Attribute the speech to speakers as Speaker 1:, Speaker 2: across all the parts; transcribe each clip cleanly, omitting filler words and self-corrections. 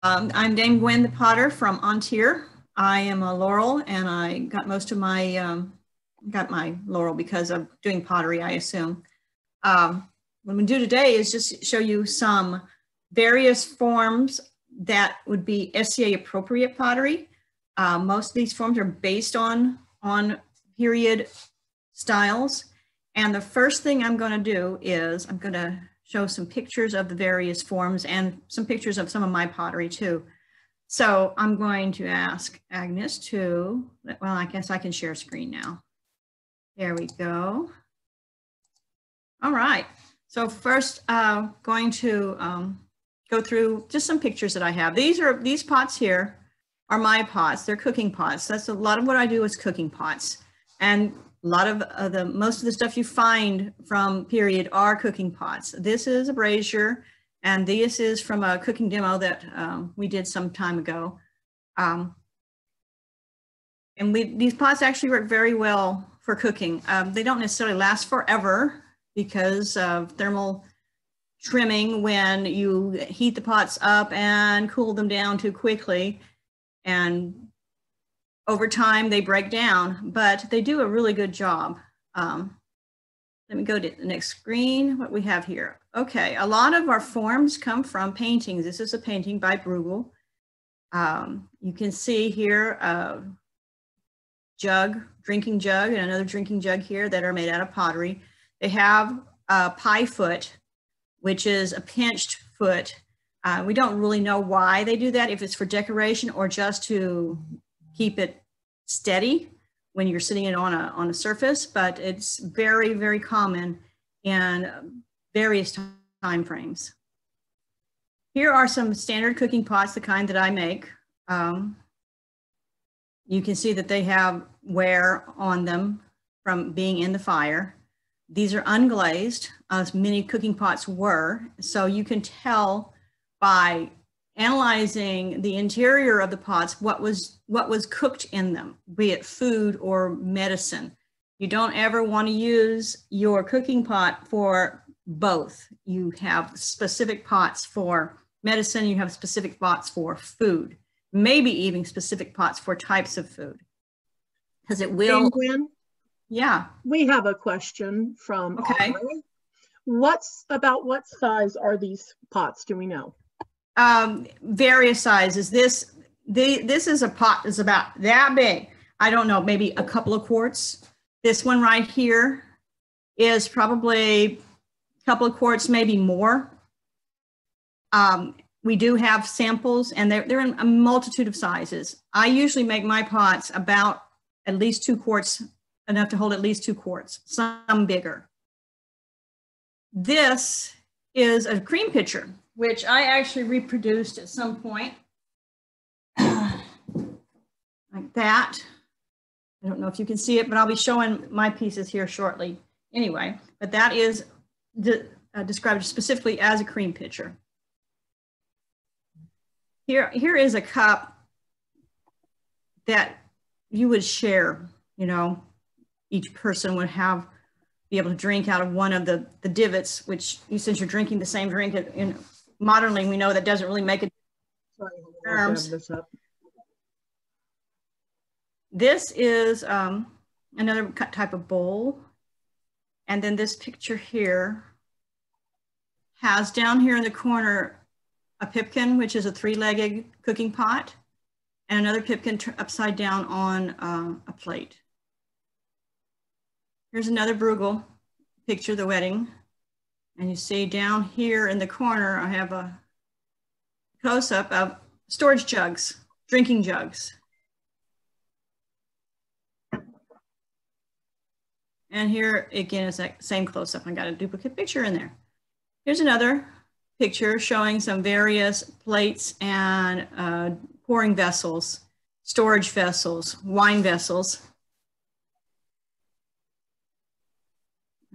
Speaker 1: I'm Dame Gwen the Potter from Ontier. I am a Laurel, and I got most of my, got my Laurel because of doing pottery, I assume. What we do today is just show you some various forms that would be SCA appropriate pottery. Most of these forms are based on period styles. And the first thing I'm going to do is I'm going to show some pictures of the various forms and some pictures of some of my pottery too. So I'm going to ask Agnes to, well, I guess I can share screen now. There we go. All right. So first, going to go through just some pictures that I have. These pots here are my pots. They're cooking pots. That's a lot of what I do is cooking pots. And a lot of most of the stuff you find from period are cooking pots. This is a brazier, and this is from a cooking demo that we did some time ago. And these pots actually work very well for cooking. They don't necessarily last forever because of thermal trimming when you heat the pots up and cool them down too quickly. And over time, they break down, but they do a really good job. Let me go to the next screen, what we have here. Okay, a lot of our forms come from paintings. This is a painting by Bruegel. You can see here a jug, drinking jug, and another drinking jug here that are made out of pottery. They have a pie foot, which is a pinched foot. We don't really know why they do that, if it's for decoration or just to keep it steady when you're sitting it on a surface, but it's very, very common in various time frames. Here are some standard cooking pots, the kind that I make. You can see that they have wear on them from being in the fire. These are unglazed, as many cooking pots were, so you can tell by analyzing the interior of the pots what was cooked in them, be it food or medicine. You don't ever want to use your cooking pot for both. You have specific pots for medicine, you have specific pots for food, maybe even specific pots for types of food, because it will.
Speaker 2: Gwen?
Speaker 1: Yeah. We
Speaker 2: have a question from
Speaker 1: okay.
Speaker 2: What size are these pots? Do we know?
Speaker 1: Various sizes. This is a pot that's about that big. I don't know, maybe a couple of quarts. This one right here is probably a couple of quarts, maybe more. We do have samples, and they're in a multitude of sizes. I usually make my pots about at least 2 quarts, enough to hold at least 2 quarts, some bigger. This is a cream pitcher, which I actually reproduced at some point, like that. I don't know if you can see it, but I'll be showing my pieces here shortly anyway, but that is described specifically as a cream pitcher. Here is a cup that you would share, you know, each person would be able to drink out of one of the divots, which since you're drinking the same drink modernly, we know that doesn't really make a difference. This is another type of bowl. And then this picture here has down here in the corner a pipkin, which is a 3-legged cooking pot, and another pipkin upside down on a plate. Here's another Bruegel picture of the wedding. And you see down here in the corner, I have a close-up of storage jugs, drinking jugs. And here again is that same close-up. I got a duplicate picture in there. Here's another picture showing some various plates and pouring vessels, storage vessels, wine vessels.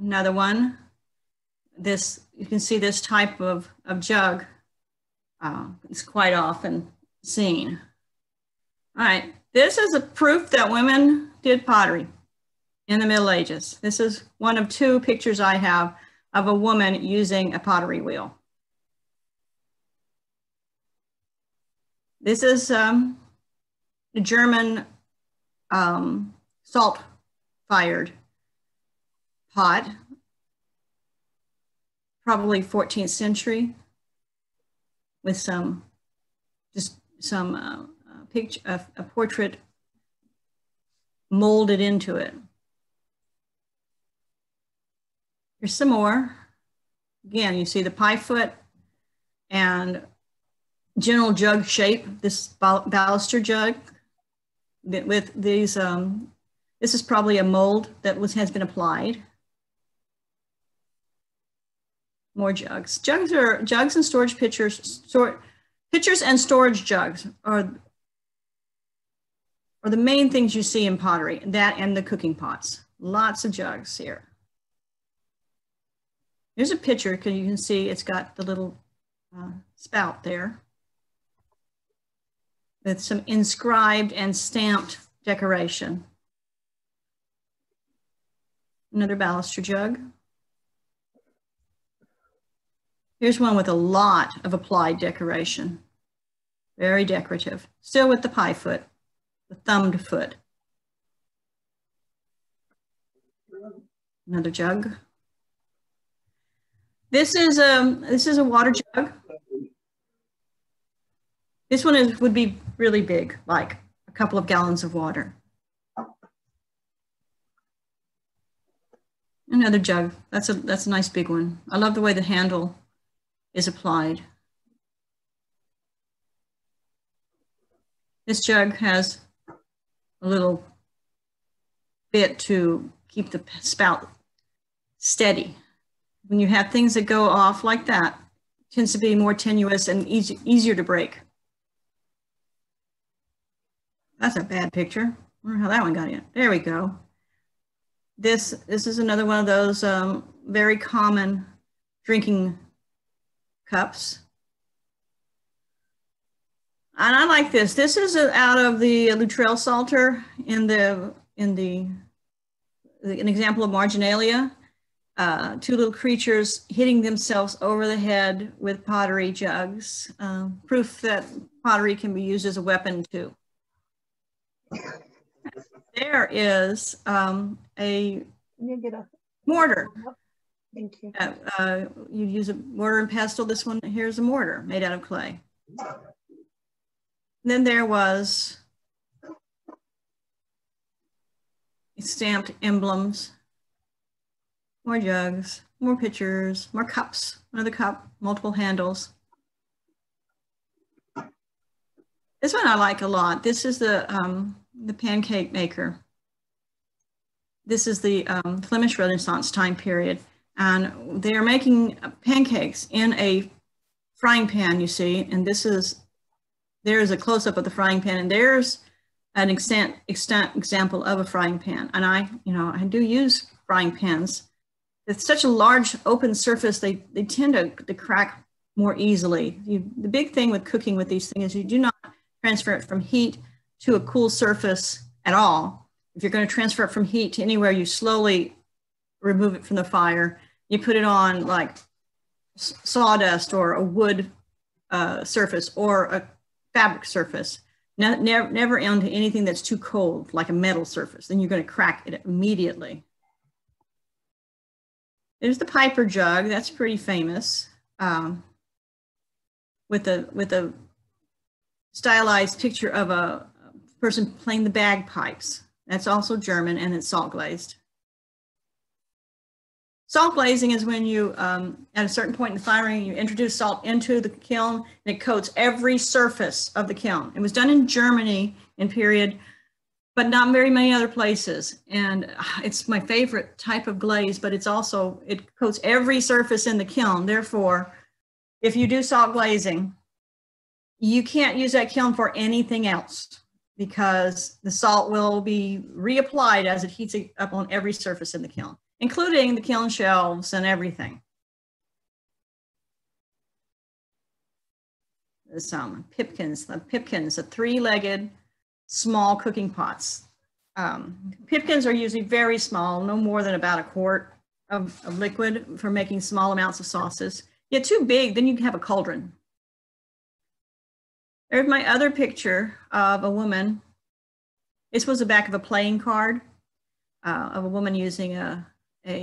Speaker 1: Another one. You can see this type of jug. It's quite often seen. All right, this is a proof that women did pottery in the Middle Ages. This is one of 2 pictures I have of a woman using a pottery wheel. This is the German salt-fired pot, probably 14th century, with some picture, a portrait molded into it. Here's some more. Again, you see the pie foot and general jug shape, this baluster jug with these, this is probably a mold that has been applied. More jugs. Jugs and storage pitchers. Pitchers and storage jugs are the main things you see in pottery. That and the cooking pots. Lots of jugs here. Here's a pitcher, because you can see it's got the little spout there with some inscribed and stamped decoration. Another baluster jug. Here's one with a lot of applied decoration. Very decorative. Still with the pie foot, the thumbed foot. Another jug. This is a water jug. This one would be really big, like a couple of gallons of water. Another jug. That's a nice big one. I love the way the handle is applied. This jug has a little bit to keep the spout steady. When you have things that go off like that, it tends to be more tenuous and easier to break. That's a bad picture. I wonder how that one got in. There we go. This is another one of those very common drinking cups. And I like this. This is out of the Luttrell Psalter in an example of marginalia. Two little creatures hitting themselves over the head with pottery jugs. Proof that pottery can be used as a weapon too. There is a mortar.
Speaker 2: Thank you.
Speaker 1: You use a mortar and pestle. This one here's a mortar made out of clay. And then there was stamped emblems, more jugs, more pitchers, more cups, another cup, multiple handles. This one I like a lot. This is the pancake maker. This is the Flemish Renaissance time period. And they are making pancakes in a frying pan, you see, and there's a close-up of the frying pan, and there's an extant example of a frying pan. And I do use frying pans. It's such a large open surface, they tend to crack more easily. The big thing with cooking with these things is you do not transfer it from heat to a cool surface at all. If you're going to transfer it from heat to anywhere, you slowly remove it from the fire. You put it on like sawdust or a wood surface or a fabric surface. Never onto anything that's too cold, like a metal surface. Then you're going to crack it immediately. There's the Piper jug. That's pretty famous. With a stylized picture of a person playing the bagpipes. That's also German, and it's salt glazed. Salt glazing is when you, at a certain point in the firing, you introduce salt into the kiln and it coats every surface of the kiln. It was done in Germany in period, but not very many other places. And it's my favorite type of glaze, but it coats every surface in the kiln. Therefore, if you do salt glazing, you can't use that kiln for anything else because the salt will be reapplied as it heats up on every surface in the kiln, including the kiln shelves and everything. There's some pipkins, the three-legged small cooking pots. Pipkins are usually very small, no more than about a quart of liquid for making small amounts of sauces. Get too big, then you have a cauldron. There's my other picture of a woman. This was the back of a playing card of a woman using a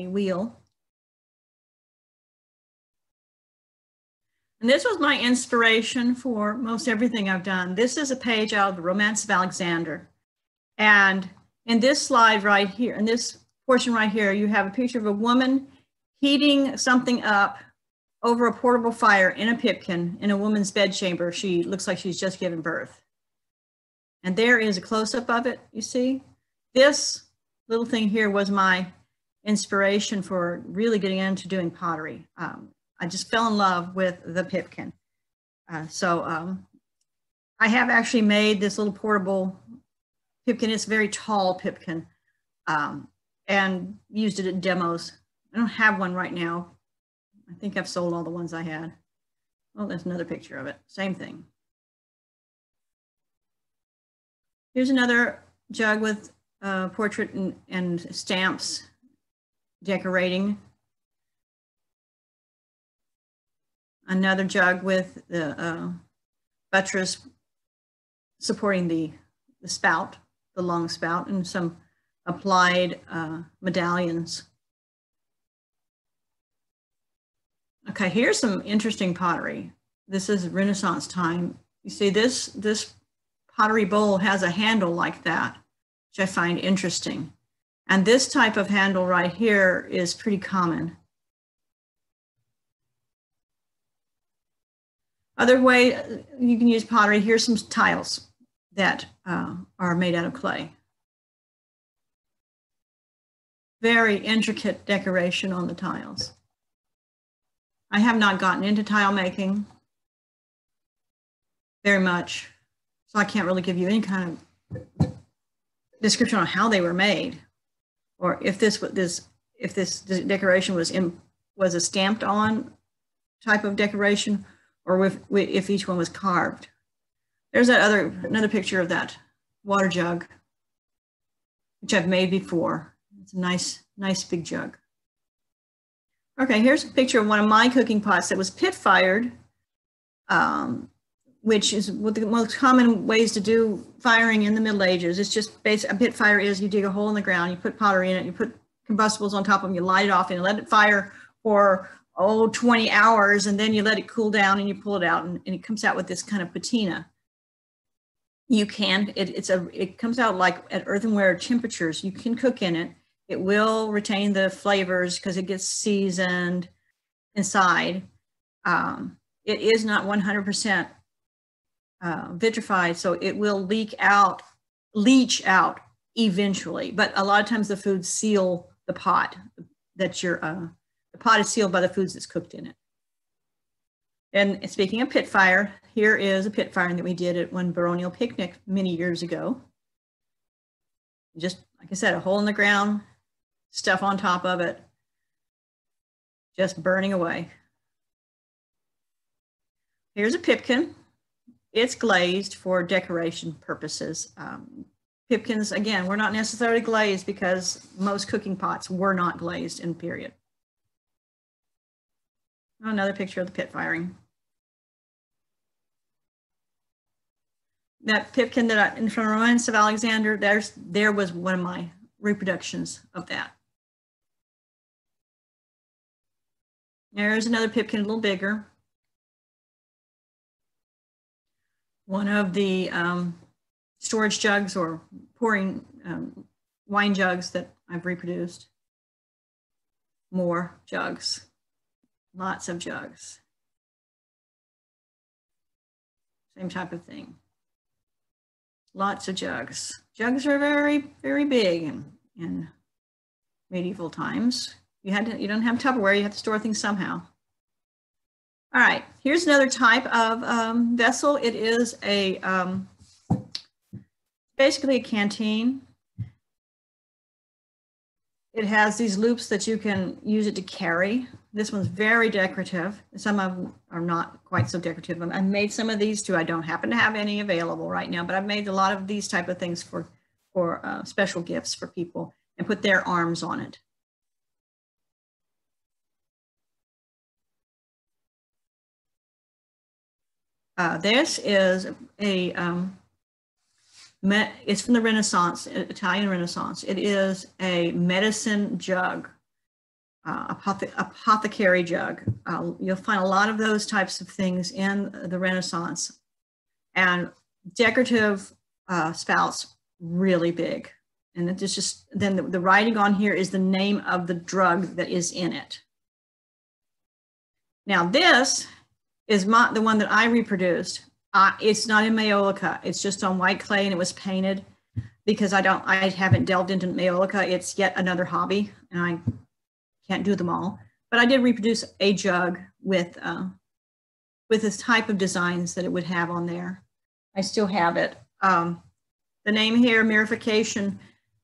Speaker 1: wheel. And this was my inspiration for most everything I've done. This is a page out of the Romance of Alexander. And in this slide right here, in this portion right here, you have a picture of a woman heating something up over a portable fire in a pipkin in a woman's bedchamber. She looks like she's just given birth. And there is a close-up of it, you see? This little thing here was my inspiration for really getting into doing pottery. I just fell in love with the pipkin. I have actually made this little portable pipkin. It's a very tall pipkin, and used it in demos. I don't have one right now. I think I've sold all the ones I had. Oh, there's another picture of it. Same thing. Here's another jug with portrait and stamps decorating. Another jug with the buttress supporting the spout, the long spout, and some applied medallions. Okay, here's some interesting pottery. This is Renaissance time. You see this pottery bowl has a handle like that, which I find interesting. And this type of handle right here is pretty common. Other way you can use pottery, here's some tiles that are made out of clay. Very intricate decoration on the tiles. I have not gotten into tile making very much, so I can't really give you any kind of description on how they were made, or if this decoration was a stamped on type of decoration, or if each one was carved. There's another picture of that water jug, which I've made before. It's a nice big jug. Okay, here's a picture of one of my cooking pots that was pit fired, which is one of the most common ways to do firing in the Middle Ages. It's just a pit fire is you dig a hole in the ground, you put pottery in it, you put combustibles on top of them, you light it off and let it fire for 20 hours, and then you let it cool down and you pull it out, and it comes out with this kind of patina. It comes out like at earthenware temperatures. You can cook in it. It will retain the flavors because it gets seasoned inside. It is not 100% vitrified, so it will leach out eventually. But a lot of times the foods seal the pot. The pot is sealed by the foods that's cooked in it. And speaking of pit fire, here is a pit firing that we did at one baronial picnic many years ago. Just like I said, a hole in the ground, stuff on top of it, just burning away. Here's a pipkin. It's glazed for decoration purposes. Pipkins, again, were not necessarily glazed because most cooking pots were not glazed in period. Another picture of the pit firing. That pipkin from Romance of Alexander, there was one of my reproductions of that. There's another pipkin, a little bigger. One of the storage jugs or pouring wine jugs that I've reproduced. More jugs, lots of jugs. Same type of thing. Lots of jugs. Jugs are very, very big in medieval times. You don't have Tupperware, you have to store things somehow. All right, here's another type of vessel. It is basically a canteen. It has these loops that you can use it to carry. This one's very decorative. Some of them are not quite so decorative. I've made some of these too. I don't happen to have any available right now, but I've made a lot of these type of things for special gifts for people and put their arms on it. This is it's from the Renaissance, Italian Renaissance. It is a medicine jug, apothecary jug. You'll find a lot of those types of things in the Renaissance. And decorative spouts, really big. And it's just, then the writing on here is the name of the drug that is in it. Now this is the one that I reproduced. It's not in Maiolica. It's just on white clay, and it was painted because I haven't delved into Maiolica. It's yet another hobby, and I can't do them all. But I did reproduce a jug with this type of designs that it would have on there. I still have it. The name here, mirification,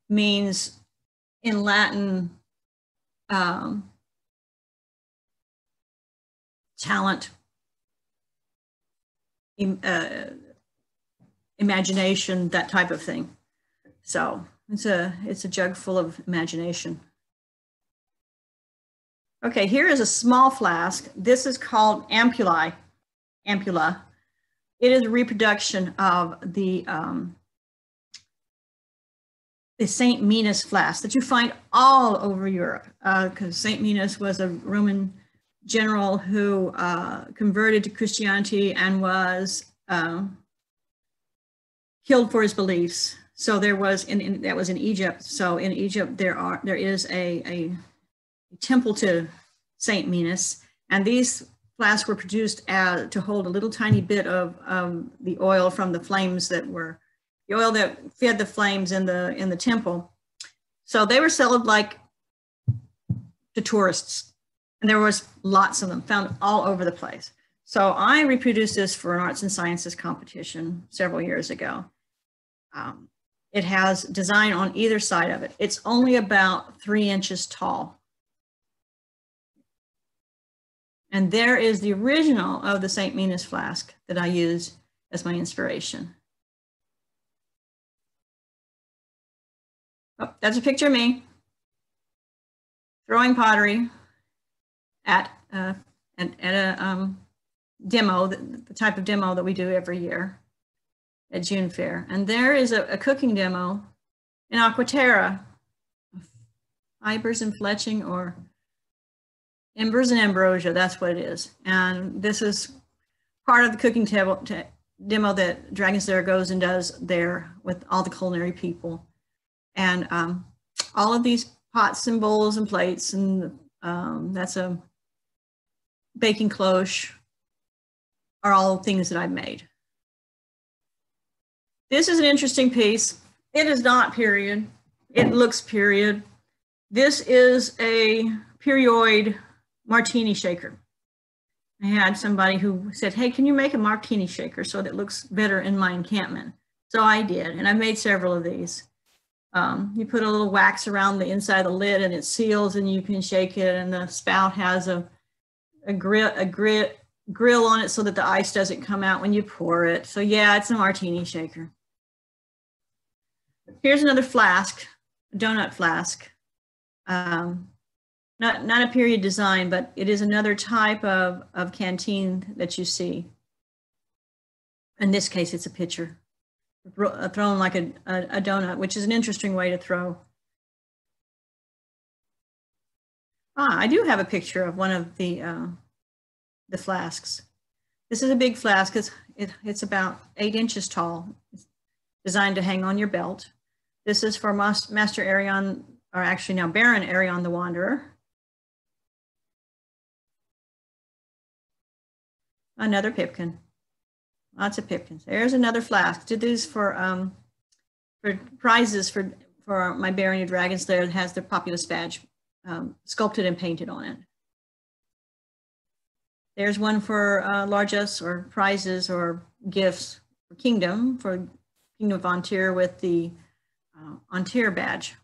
Speaker 1: means in Latin talent, imagination, that type of thing. So it's a jug full of imagination. Okay, here is a small flask. This is called ampulla. It is a reproduction of the Saint Minas flask that you find all over Europe, because Saint Minas was a Roman general who converted to Christianity and was killed for his beliefs. So there was, that was in Egypt. So in Egypt there is a temple to Saint Minas, and these flasks were produced to hold a little tiny bit of the oil from the flames that were, the oil that fed the flames in the temple. So they were sold like to tourists, and there was lots of them found all over the place. So I reproduced this for an arts and sciences competition several years ago. It has design on either side of it. It's only about 3 inches tall. And there is the original of the St. Minas flask that I used as my inspiration. Oh, that's a picture of me throwing pottery at a demo, the type of demo that we do every year at June Fair. And there is a cooking demo in Aquaterra, fibers and fletching, or embers and ambrosia, that's what it is. And this is part of the cooking demo that Dragon's Lair goes and does there with all the culinary people. And all of these pots and bowls and plates, and that's a baking cloche, are all things that I've made. This is an interesting piece. It is not period. It looks period. This is a perioid martini shaker. I had somebody who said, hey, can you make a martini shaker so that it looks better in my encampment? So I did, and I've made several of these. You put a little wax around the inside of the lid and it seals, and you can shake it, and the spout has a grill on it so that the ice doesn't come out when you pour it. So yeah, it's a martini shaker. Here's another flask, a donut flask. Not a period design, but it is another type of canteen that you see. In this case, it's a pitcher thrown like a donut, which is an interesting way to throw. I do have a picture of one of the flasks. This is a big flask. It's about 8 inches tall. It's designed to hang on your belt. This is for Master Arion, or actually now Baron Arion the Wanderer. Another pipkin. Lots of pipkins. There's another flask. Did these for prizes for my Baron of Dragon's Lair that has their Populous badge sculpted and painted on it. There's one for largesse or prizes or gifts for Kingdom of Antir with the Antir badge.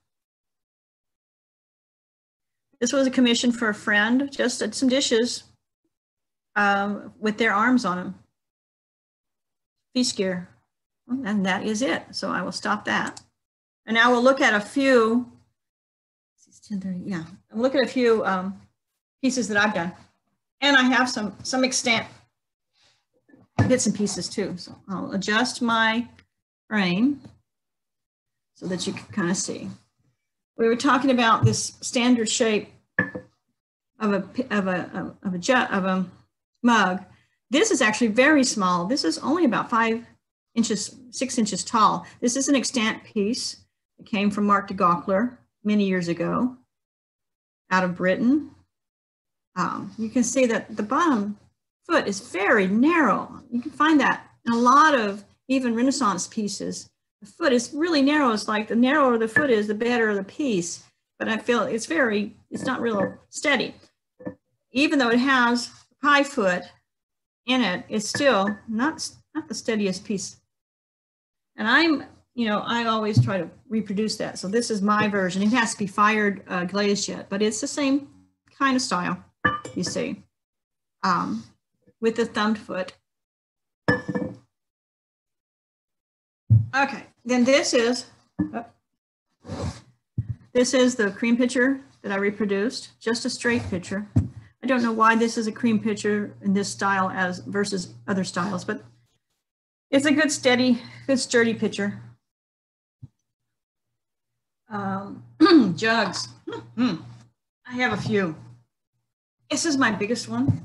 Speaker 1: This was a commission for a friend, just some dishes with their arms on them. Feast gear, and that is it. So I will stop that. And now we'll look at a few, it's 10:30, yeah. I'll look at a few pieces that I've done. And I have some extant bits and pieces too. So I'll adjust my frame so that you can kind of see. We were talking about this standard shape of a mug. This is actually very small. This is only about 5 inches, 6 inches tall. This is an extant piece. It came from Mark de Gockler many years ago out of Britain. You can see that the bottom foot is very narrow. You can find that in a lot of even Renaissance pieces. The foot is really narrow. It's like the narrower the foot is, the better the piece. But I feel it's not real steady. Even though it has high foot in it, it's still not the steadiest piece. And I always try to reproduce that. So this is my version. It has to be fired glazed yet, but it's the same kind of style, you see, with the thumbed foot. Okay, then this is the cream pitcher that I reproduced, just a straight pitcher. I don't know why this is a cream pitcher in this style versus other styles, but it's a good steady, good sturdy pitcher. Jugs. I have a few. This is my biggest one.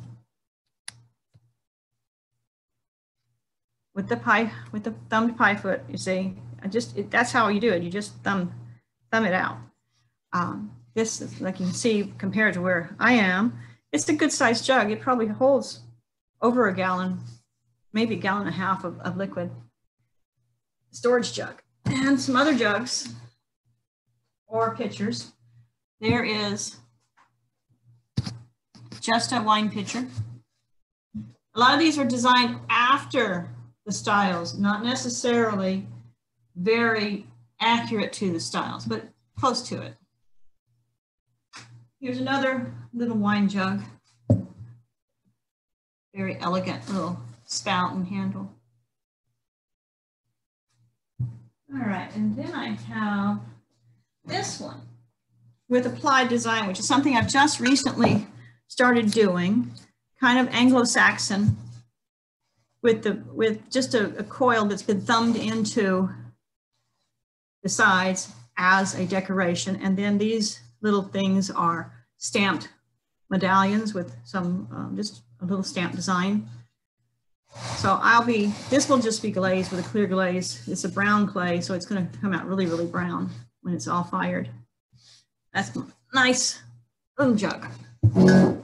Speaker 1: With the thumbed pie foot, you see. That's how you do it. You just thumb it out. This is, like you can see, compared to where I am, it's a good sized jug. It probably holds over a gallon, maybe a gallon and a half of liquid. Storage jug. And some other jugs or pitchers. There is just a wine pitcher. A lot of these were designed after the styles, not necessarily very accurate to the styles, but close to it. Here's another little wine jug. Very elegant little spout and handle. All right, and then I have this one with applied design, which is something I've just recently started doing, kind of Anglo-Saxon, with just a coil that's been thumbed into the sides as a decoration. And then these little things are stamped medallions with some, just a little stamp design. So this will just be glazed with a clear glaze. It's a brown clay, so it's gonna come out really, really brown when it's all fired. That's a nice little jug. All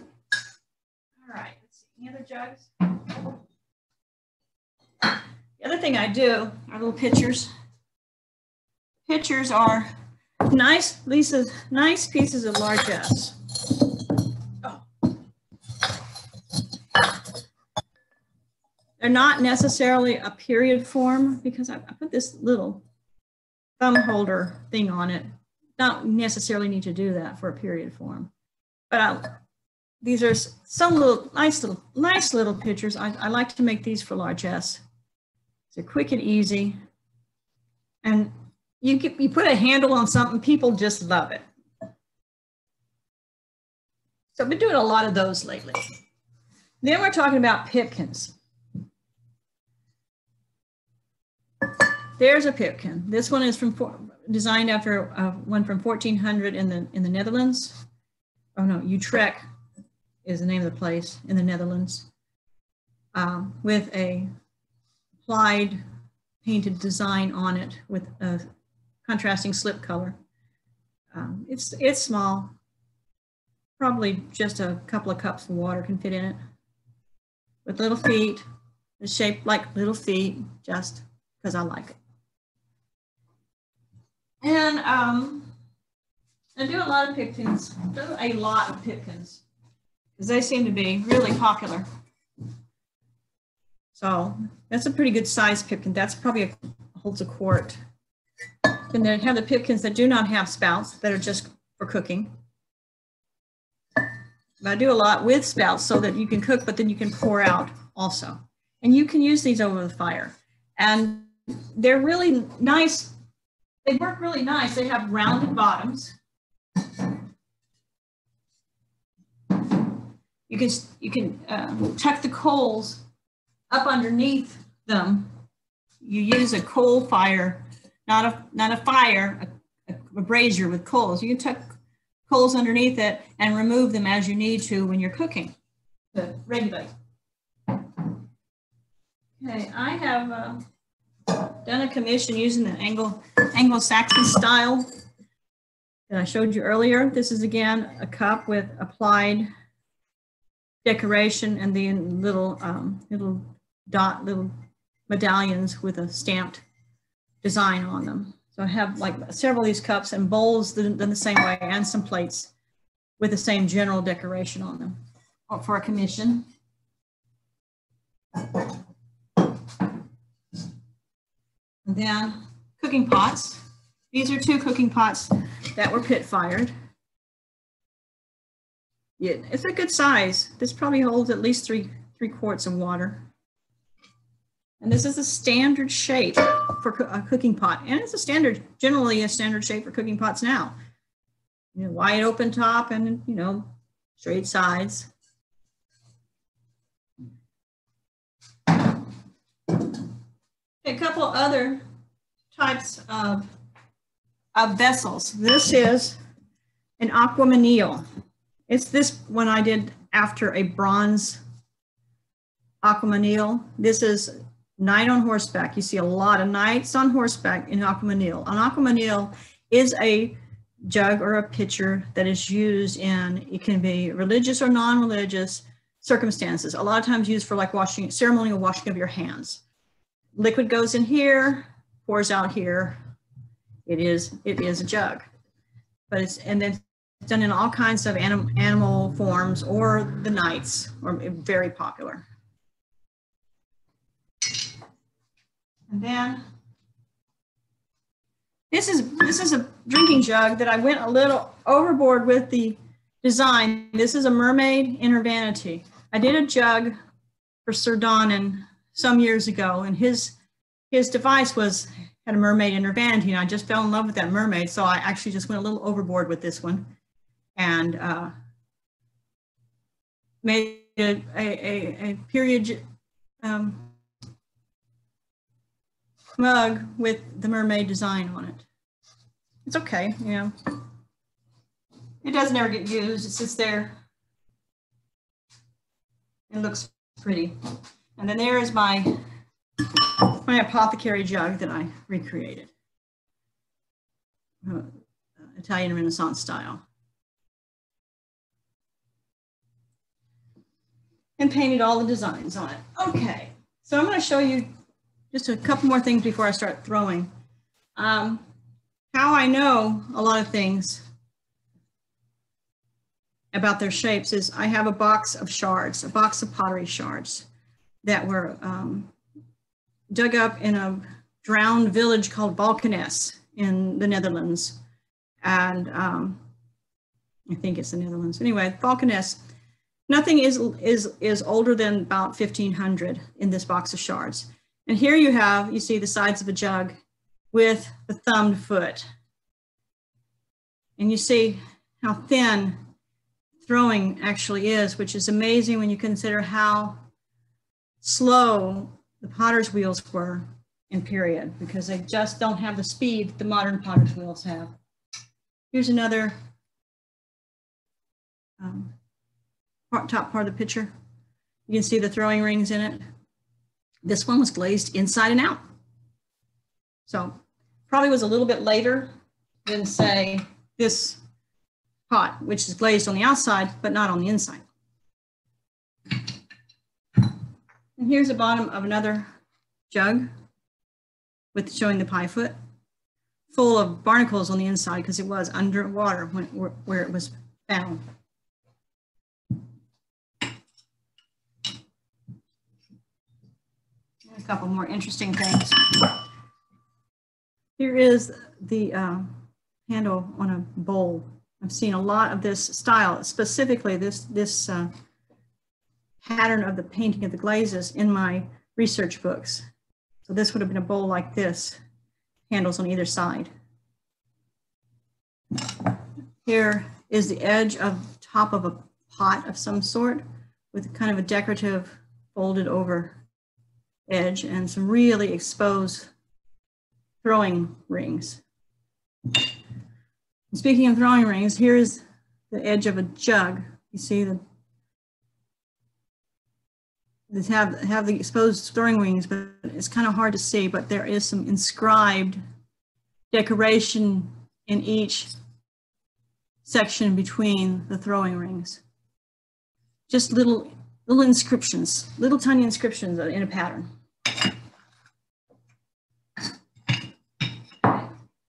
Speaker 1: right, let's see, any other jugs? The other thing I do are little pitchers. Pitchers are nice pieces of largesse. Oh. They're not necessarily a period form because I put this little thumb holder thing on it. Don't necessarily need to do that for a period form. But these are some little nice little pitchers. I like to make these for largesse. They're quick and easy. And you put a handle on something, people just love it. So I've been doing a lot of those lately. Then we're talking about pipkins. There's a pipkin. This one is designed after one from 1400 in the Netherlands. Oh no, Utrecht is the name of the place in the Netherlands, with a applied painted design on it with a contrasting slip color. It's small, probably just a couple of cups of water can fit in it. With little feet, it's shaped like little feet, just because I like it. And I do a lot of pipkins, because they seem to be really popular. So that's a pretty good size pipkin. That's probably holds a quart. And then have the pipkins that do not have spouts, that are just for cooking. But I do a lot with spouts so that you can cook, but then you can pour out also. And you can use these over the fire. And they're really nice. They work really nice. They have rounded bottoms. You can tuck the coals up underneath them, you use a coal fire, not a fire, a brazier with coals. You can tuck coals underneath it and remove them as you need to when you're cooking to regulate. Okay, I have done a commission using the Anglo-Saxon style that I showed you earlier. This is again a cup with applied decoration and the little medallions with a stamped design on them. So I have like several of these cups and bowls done the same way, and some plates with the same general decoration on them for a commission. And then cooking pots. These are 2 cooking pots that were pit fired. Yeah, it's a good size. This probably holds at least three quarts of water. And this is a standard shape for a cooking pot. And it's generally a standard shape for cooking pots now. You know, wide open top and, you know, straight sides. A couple other types of vessels. This is an aquamanile. It's this one I did after a bronze aquamanile. This is knight on horseback. You see a lot of knights on horseback in aquamanile. An aquamanile is a jug or a pitcher that is used in, it can be religious or non-religious circumstances. A lot of times used for like ceremonial washing of your hands. Liquid goes in here, pours out here. It is a jug, but it's done in all kinds of animal forms, or the knights, or very popular. And then this is a drinking jug that I went a little overboard with the design. This is a mermaid in her vanity. I did a jug for Sir Donnan some years ago, and his device had a mermaid in her vanity, and I just fell in love with that mermaid, so I actually just went a little overboard with this one and made a period mug with the mermaid design on it. It's okay, you know. It doesn't ever get used. It sits there. It looks pretty. And then there is my apothecary jug that I recreated, Italian Renaissance style, and painted all the designs on it. Okay, so I'm going to show you just a couple more things before I start throwing. How I know a lot of things about their shapes is I have a box of shards, a box of pottery shards that were dug up in a drowned village called Balkanes in the Netherlands. And I think it's the Netherlands. Anyway, Balkanes, nothing is older than about 1500 in this box of shards. And here you see the sides of a jug with the thumbed foot. And you see how thin throwing actually is, which is amazing when you consider how slow the potter's wheels were in period, because they just don't have the speed the modern potter's wheels have. Here's another top part of the picture. You can see the throwing rings in it. This one was glazed inside and out. So probably was a little bit later than, say, this pot, which is glazed on the outside, but not on the inside. And here's the bottom of another jug with showing the pie foot, full of barnacles on the inside because it was underwater where it was found. A couple more interesting things. Here is the handle on a bowl. I've seen a lot of this style, specifically this pattern of the painting of the glazes in my research books. So this would have been a bowl like this, handles on either side. Here is the edge of top of a pot of some sort with kind of a decorative folded over edge and some really exposed throwing rings. Speaking of throwing rings, here's the edge of a jug. You see these have the exposed throwing rings, but it's kind of hard to see, but there is some inscribed decoration in each section between the throwing rings. Just little inscriptions, little tiny inscriptions in a pattern.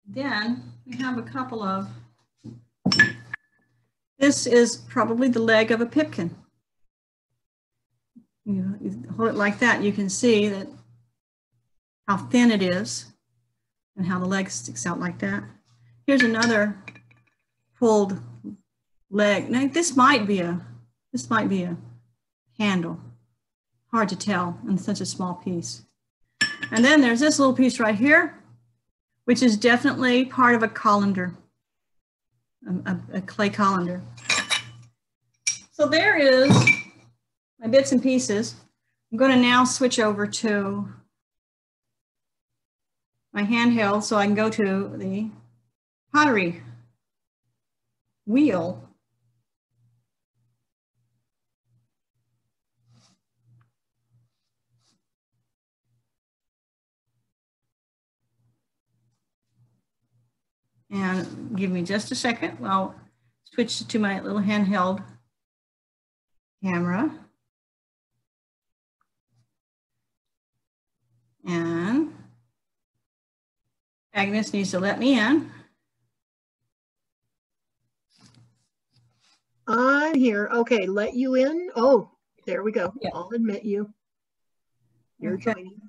Speaker 1: Then we have a couple of, this is probably the leg of a pipkin. You hold it like that, you can see that how thin it is and how the leg sticks out like that. Here's another pulled leg. Now this might be a handle. Hard to tell in such a small piece. And then there's this little piece right here, which is definitely part of a colander, a clay colander. So there is my bits and pieces. I'm going to now switch over to my handheld so I can go to the pottery wheel. And give me just a second. I'll switch to my little handheld camera. And Agnes needs to let me in.
Speaker 2: I'm here. Okay, let you in. Oh, there we go.
Speaker 1: Yeah.
Speaker 2: I'll admit you. You're
Speaker 1: Okay.
Speaker 2: joining.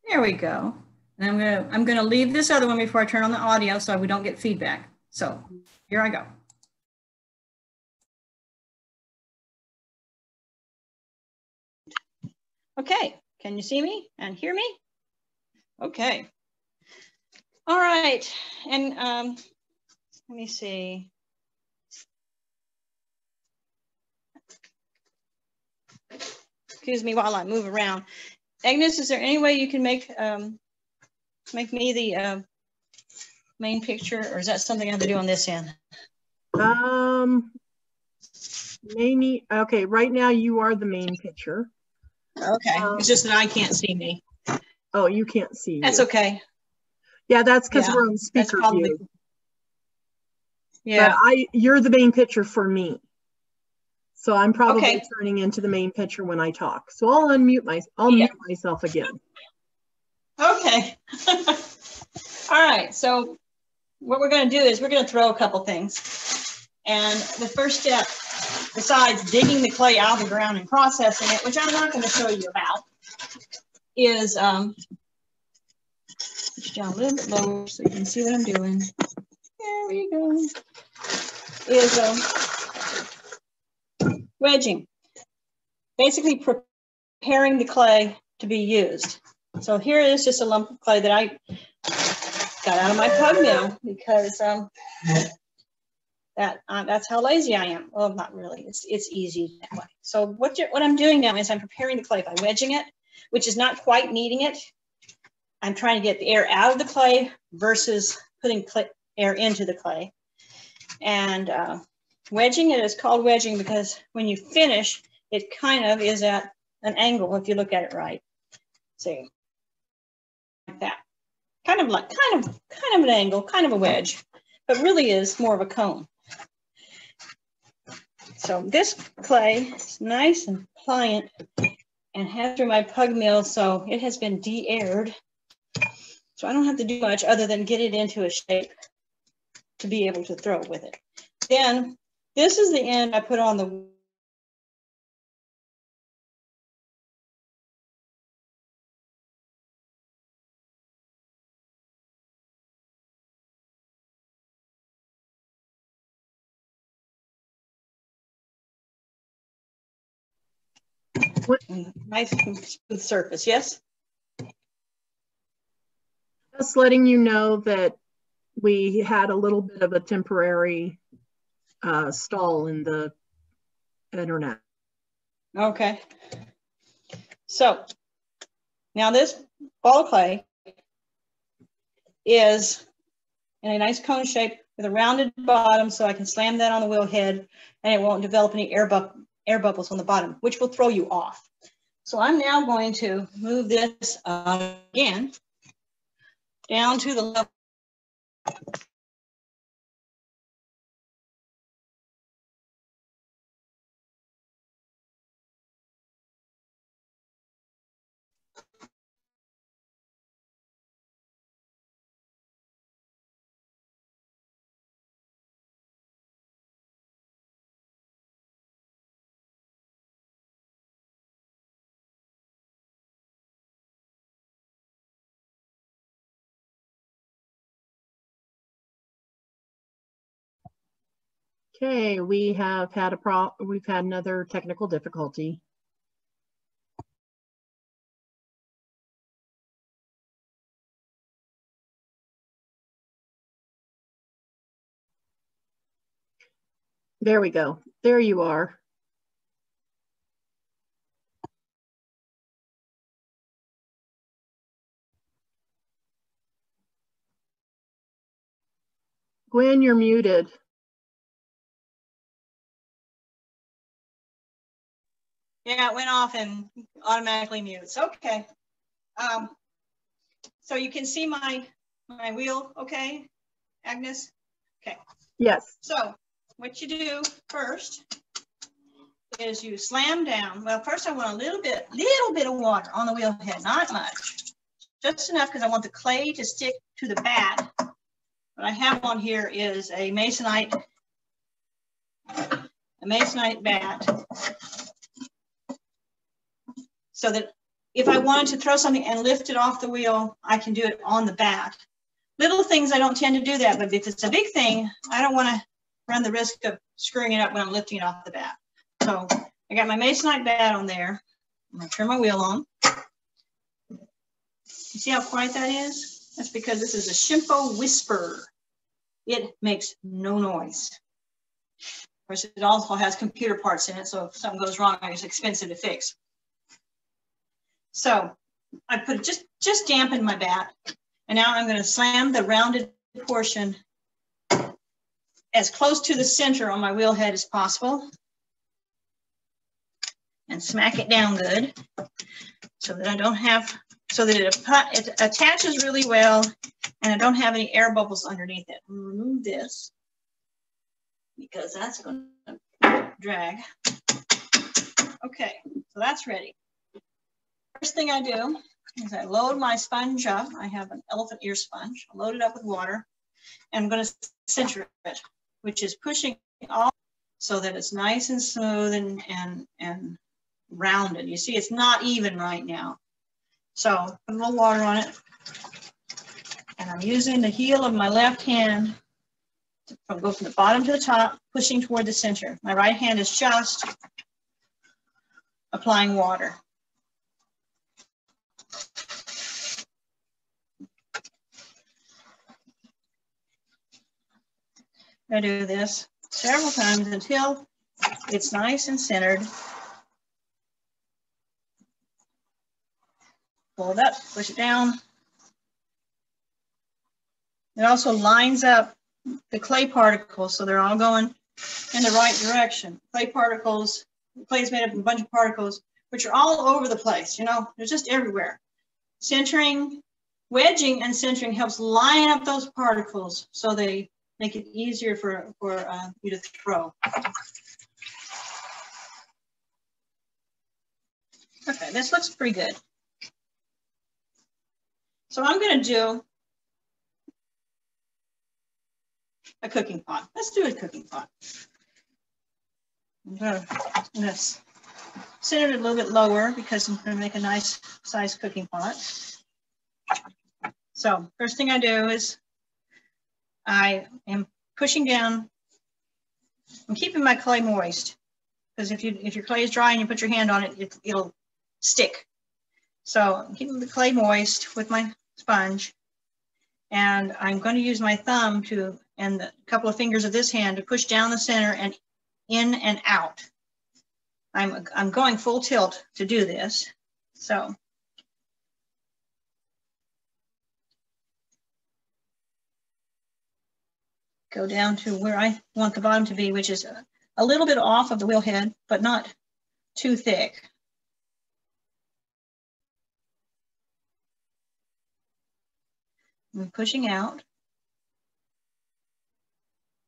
Speaker 1: There we go. And I'm gonna leave this other one before I turn on the audio so we don't get feedback. So here I go. Okay, can you see me and hear me? Okay. All right, and let me see. Excuse me while I move around. Agnes, is there any way you can make me the main picture, or is that something I have to do on this end?
Speaker 2: Maybe, okay, right now you are the main picture.
Speaker 1: Okay, it's just that I can't see me.
Speaker 2: Oh, you can't see
Speaker 1: That's
Speaker 2: you.
Speaker 1: okay.
Speaker 2: Yeah, that's because
Speaker 1: Yeah,
Speaker 2: we're on speaker
Speaker 1: probably,
Speaker 2: view.
Speaker 1: Yeah.
Speaker 2: But you're the main picture for me. So I'm probably
Speaker 1: Okay.
Speaker 2: turning into the main picture when I talk. So I'll mute myself again.
Speaker 1: Okay. All right, so what we're going to do is we're going to throw a couple things. And the first step, besides digging the clay out of the ground and processing it, which I'm not going to show you about, is, push down a little bit lower so you can see what I'm doing. There we go. Is wedging. Basically preparing the clay to be used. So here is just a lump of clay that I got out of my pug mill because that's how lazy I am. Well, not really. It's easy that way. So what I'm doing now is I'm preparing the clay by wedging it, which is not quite kneading it. I'm trying to get the air out of the clay versus putting air into the clay. And wedging it is called wedging because when you finish, it kind of is at an angle if you look at it right. See, like that. Kind of an angle, kind of a wedge, but really is more of a cone. So this clay is nice and pliant and has through my pug mill, so it has been de-aired. So I don't have to do much other than get it into a shape to be able to throw with it. Then this is the end I put on the nice smooth surface, yes?
Speaker 2: Just letting you know that we had a little bit of a temporary stall in the internet.
Speaker 1: Okay. So now this ball of clay is in a nice cone shape with a rounded bottom, so I can slam that on the wheel head and it won't develop any air bubbles on the bottom, which will throw you off. So I'm now going to move this again down to the level.
Speaker 2: Okay, we've had another technical difficulty. There we go. There you are. Gwen, you're muted.
Speaker 1: Yeah, it went off and automatically mutes. Okay. So you can see my wheel, okay, Agnes? Okay.
Speaker 2: Yes.
Speaker 1: So what you do first is you slam down. Well, first I want a little bit of water on the wheel head, not much. Just enough because I want the clay to stick to the bat. What I have on here is a masonite bat. So that if I wanted to throw something and lift it off the wheel, I can do it on the bat. Little things, I don't tend to do that, but if it's a big thing, I don't want to run the risk of screwing it up when I'm lifting it off the bat. So I got my masonite bat on there. I'm going to turn my wheel on. You see how quiet that is? That's because this is a Shimpo Whisper. It makes no noise. Of course, it also has computer parts in it, so if something goes wrong, it's expensive to fix. So I put just dampened my bat, and now I'm going to slam the rounded portion as close to the center on my wheel head as possible, and smack it down good, so that I don't have, so that it attaches really well, and I don't have any air bubbles underneath it. I'm going to remove this because that's going to drag. Okay, so that's ready. First thing I do is I load my sponge up. I have an elephant ear sponge. I load it up with water, and I'm going to center it, which is pushing all so that it's nice and smooth and rounded. You see, it's not even right now. So put a little water on it, and I'm using the heel of my left hand to go from the bottom to the top, pushing toward the center. My right hand is just applying water. I do this several times until it's nice and centered. Pull it up, push it down. It also lines up the clay particles so they're all going in the right direction. Clay particles, clay is made up of a bunch of particles, which are all over the place, you know, they're just everywhere. Centering, wedging and centering helps line up those particles so they make it easier for you to throw. Okay, this looks pretty good. So I'm going to do a cooking pot. Let's do a cooking pot. I'm going to center it a little bit lower because I'm going to make a nice size cooking pot. So first thing I do is I am pushing down. I'm keeping my clay moist because if your clay is dry and you put your hand on it, it'll stick. So I'm keeping the clay moist with my sponge, and I'm going to use my thumb and a couple of fingers of this hand to push down the center and in and out. I'm going full tilt to do this. So go down to where I want the bottom to be, which is a little bit off of the wheel head, but not too thick. I'm pushing out.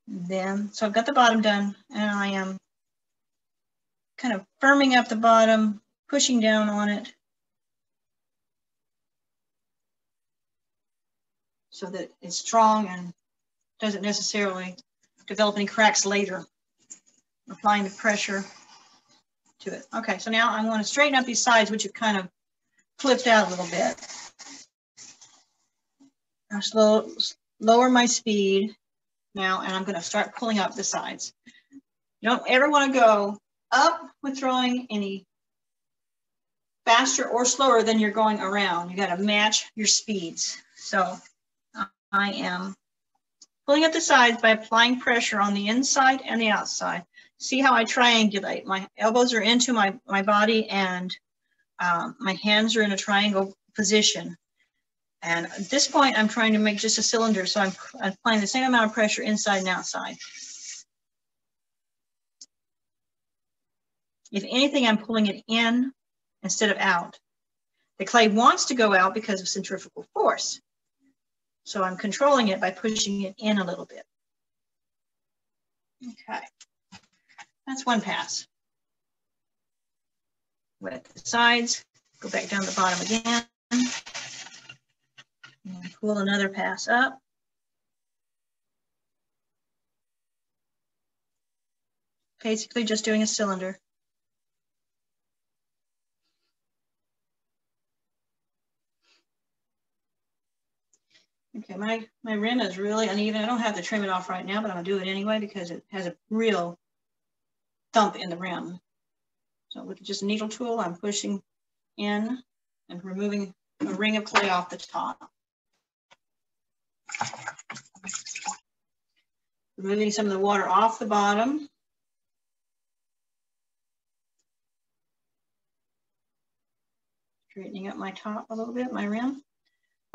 Speaker 1: Then, so I've got the bottom done, and I am kind of firming up the bottom, pushing down on it so that it's strong and doesn't necessarily develop any cracks later. Applying the pressure to it. Okay, so now I want to straighten up these sides, which have kind of flipped out a little bit. I'll lower my speed now, and I'm going to start pulling up the sides. You don't ever want to go up with throwing any faster or slower than you're going around. You got to match your speeds. So I am pulling up the sides by applying pressure on the inside and the outside. See how I triangulate. My elbows are into my body, and my hands are in a triangle position. And at this point, I'm trying to make just a cylinder, so I'm applying the same amount of pressure inside and outside. If anything, I'm pulling it in instead of out. The clay wants to go out because of centrifugal force. So I'm controlling it by pushing it in a little bit. Okay, that's one pass. Wet the sides, go back down the bottom again, and pull another pass up. Basically just doing a cylinder. Okay, my rim is really uneven. I don't have to trim it off right now, but I'm gonna do it anyway because it has a real thump in the rim. So with just a needle tool, I'm pushing in and removing a ring of clay off the top. Removing some of the water off the bottom. Straightening up my top a little bit, my rim.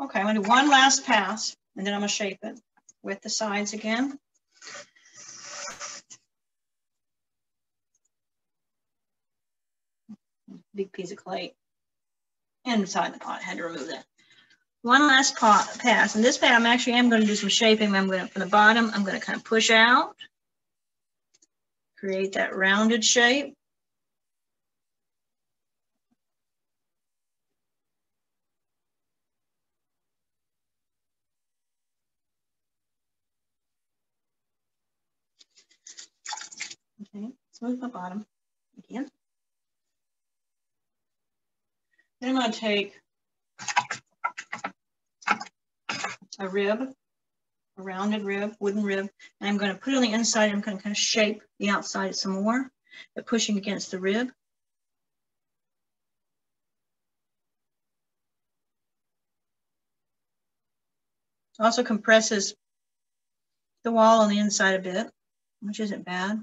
Speaker 1: Okay, I'm gonna do one last pass, and then I'm gonna shape it with the sides again. Big piece of clay inside the pot. I had to remove that. One last pass, and this pass I am going to do some shaping. I'm going to, from the bottom, I'm going to kind of push out, create that rounded shape. Okay, smooth the bottom again. Then I'm going to take a rib, a rounded rib, wooden rib, and I'm going to put it on the inside. I'm going to kind of shape the outside some more, but pushing against the rib. Also compresses the wall on the inside a bit, which isn't bad.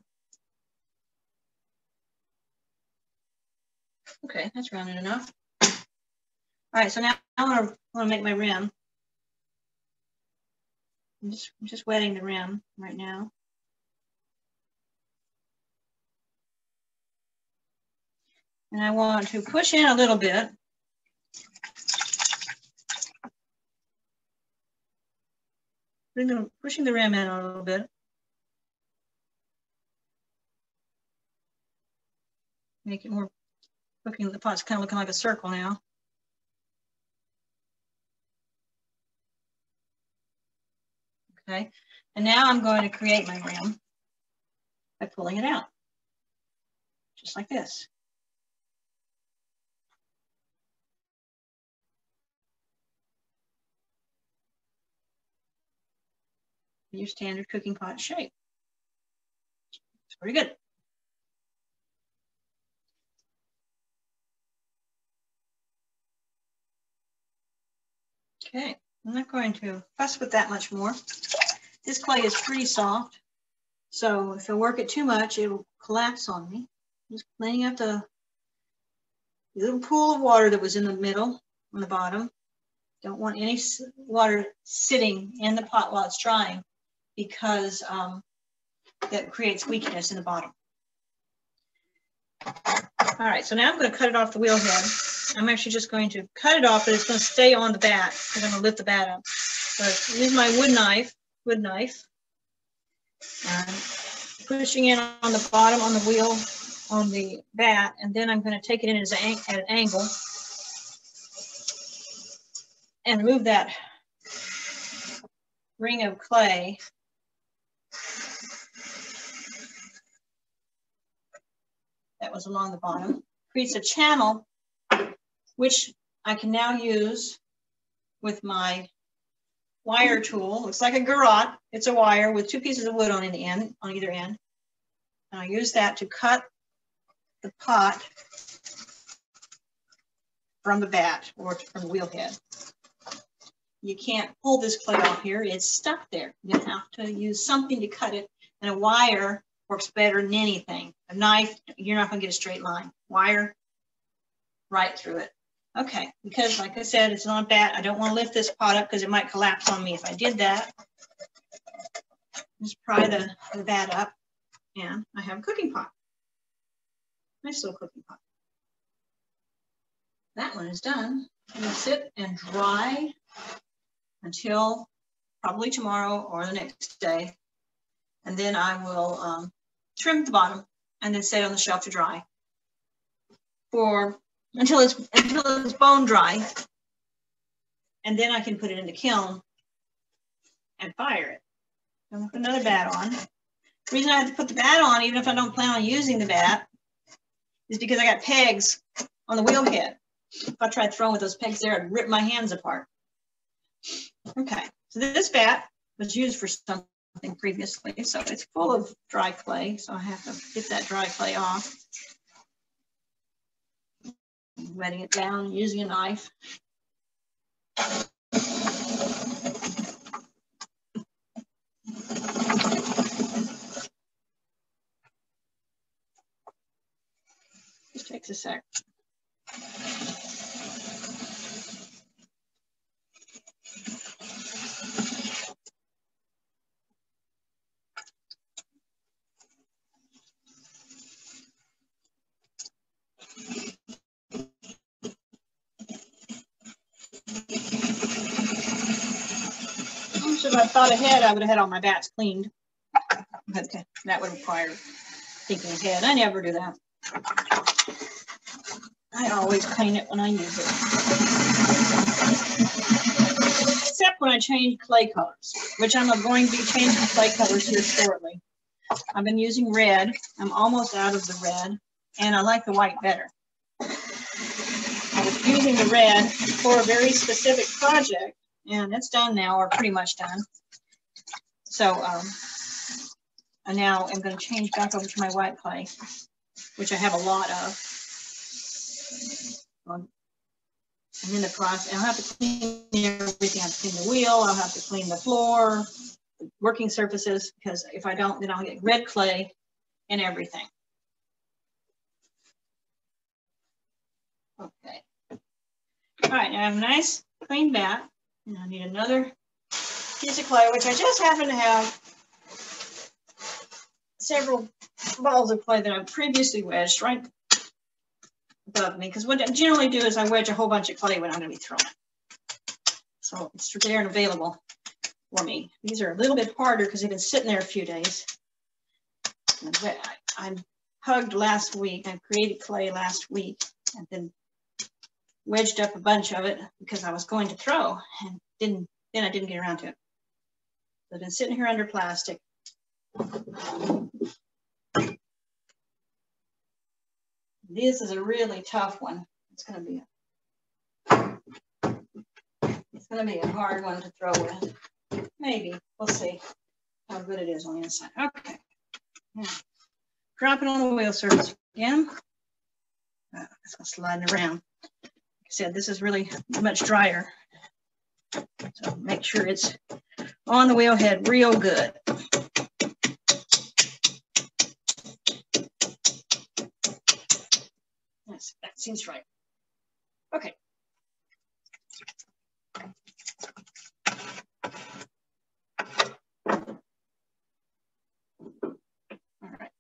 Speaker 1: Okay, that's rounded enough. All right, so now I want to make my rim. I'm just wetting the rim right now. And I want to push in a little bit. Pushing the rim in a little bit. Make it more, looking, the pot's kind of looking like a circle now. Okay, and now I'm going to create my rim by pulling it out, just like this. Your standard cooking pot shape. It's pretty good. Okay, I'm not going to fuss with that much more. This clay is pretty soft, so if I work it too much, it will collapse on me. Just cleaning up the the little pool of water that was in the middle on the bottom. Don't want any water sitting in the pot while it's drying because that creates weakness in the bottom. All right, so now I'm going to cut it off the wheel head. I'm actually just going to cut it off, but it's going to stay on the bat because I'm going to lift the bat up. So use my wood knife, and pushing in on the bottom on the wheel on the bat, and then I'm going to take it in at an angle and remove that ring of clay. That was along the bottom. Creates a channel, which I can now use with my wire tool. Looks like a garrote. It's a wire with 2 pieces of wood on either end. And I use that to cut the pot from the bat or from the wheel head. You can't pull this clay off here. It's stuck there. You have to use something to cut it, and a wire works better than anything. A knife, you're not going to get a straight line. Wire, right through it. Okay, because like I said, it's on a bat. I don't want to lift this pot up because it might collapse on me if I did that. Just pry the bat up, and I have a cooking pot. Nice little cooking pot. That one is done. I'm going to sit and dry until probably tomorrow or the next day. And then I will trim the bottom and then set it on the shelf to dry until it's bone dry. And then I can put it in the kiln and fire it. I'm going to put another bat on. The reason I have to put the bat on, even if I don't plan on using the bat, is because I got pegs on the wheel head. If I tried throwing with those pegs there, I'd rip my hands apart. Okay, so this bat was used for something previously, so it's full of dry clay, so I have to get that dry clay off. Wetting it down, using a knife. Just takes a sec. If I thought ahead, I would have had all my bats cleaned. But that would require thinking ahead. I never do that. I always clean it when I use it. Except when I change clay colors, which I'm going to be changing clay colors here shortly. I've been using red. I'm almost out of the red, and I like the white better. I was using the red for a very specific project, and it's done now, or pretty much done. So and now I'm going to change back over to my white clay, which I have a lot of. And in the process, I'll have to clean everything. I have to clean the wheel. I'll have to clean the floor, the working surfaces, because if I don't, then I'll get red clay in everything. Okay. All right, now I have a nice clean bat. And I need another piece of clay, which I just happen to have several balls of clay that I've previously wedged right above me. Because what I generally do is I wedge a whole bunch of clay when I'm going to be throwing. So it's there and available for me. These are a little bit harder because they've been sitting there a few days. I hugged last week. I created clay last week and then wedged up a bunch of it because I was going to throw, and then I didn't get around to it. So I've been sitting here under plastic. This is a really tough one. It's going to be a hard one to throw with. Maybe. We'll see how good it is on the inside. Okay. Now, drop it on the wheel surface again. It's going to slide around. Like I said, this is really much drier. So make sure it's on the wheel head real good. Yes, that seems right. Okay. All right.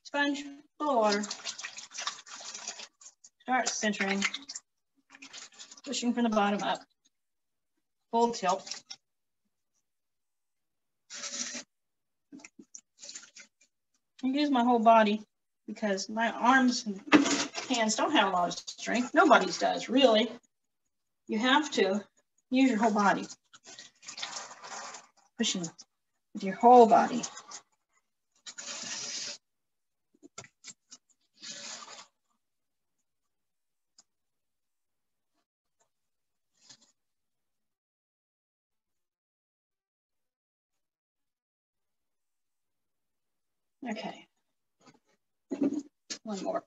Speaker 1: Sponge, a little water. Start centering, pushing from the bottom up. Full tilt. I use my whole body because my arms and hands don't have a lot of strength. Nobody's does, really. You have to use your whole body. Pushing with your whole body. Okay. One more.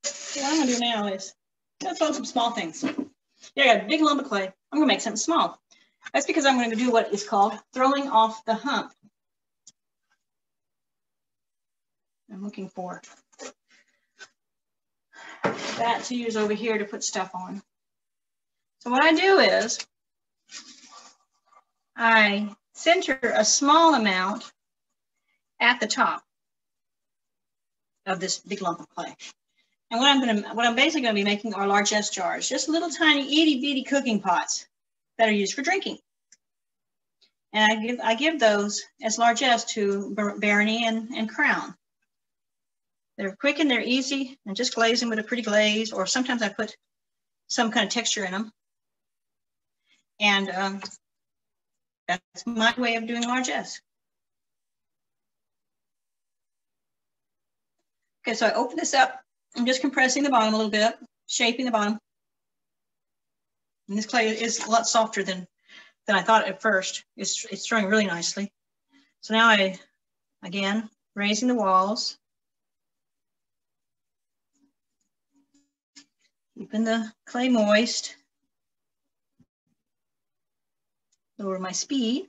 Speaker 1: So what I'm gonna do now is let's throw some small things. Yeah, I got a big lump of clay. I'm gonna make something small. That's because I'm gonna do what is called throwing off the hump. I'm looking for that to use over here to put stuff on. So what I do is I center a small amount at the top of this big lump of clay. And what I'm basically going to be making are largesse jars, just little tiny itty bitty cooking pots that are used for drinking. And I give those as largesse to Barony and Crown. They're quick and they're easy, and just glaze them with a pretty glaze, or sometimes I put some kind of texture in them. And that's my way of doing largesse. Okay, so I open this up. I'm just compressing the bottom a little bit, shaping the bottom. And this clay is a lot softer than I thought at first. It's drying really nicely. So now again, raising the walls. Keeping the clay moist. Lower my speed.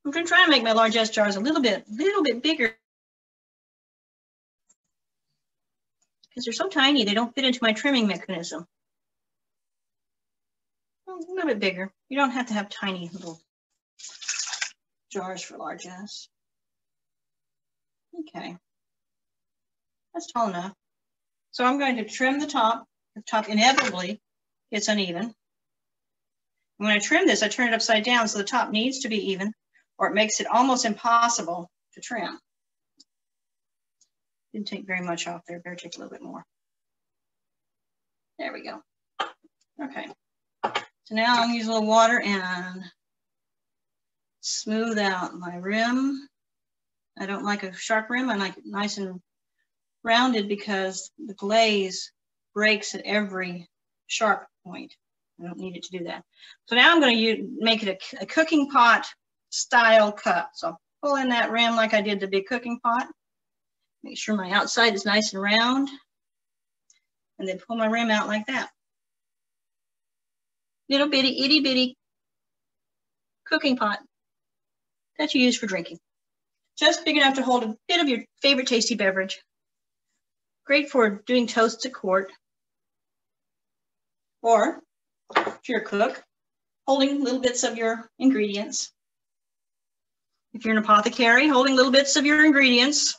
Speaker 1: I'm going to try and make my largesse jars a little bit bigger because they're so tiny, they don't fit into my trimming mechanism. A little bit bigger. You don't have to have tiny little jars for largesse. Okay, that's tall enough. So I'm going to trim the top. The top inevitably gets uneven. And when I trim this, I turn it upside down so the top needs to be even, or it makes it almost impossible to trim. Didn't take very much off there, better take a little bit more. There we go. Okay, so now I'm gonna use a little water and smooth out my rim. I don't like a sharp rim, I like it nice and rounded because the glaze breaks at every sharp point. I don't need it to do that. So now I'm gonna make it a cooking pot style cut. So I'll pull in that rim like I did the big cooking pot. Make sure my outside is nice and round. And then pull my rim out like that. Little bitty, itty bitty cooking pot that you use for drinking. Just big enough to hold a bit of your favorite tasty beverage. Great for doing toasts at court. Or, if you're a cook, holding little bits of your ingredients. If you're an apothecary, holding little bits of your ingredients.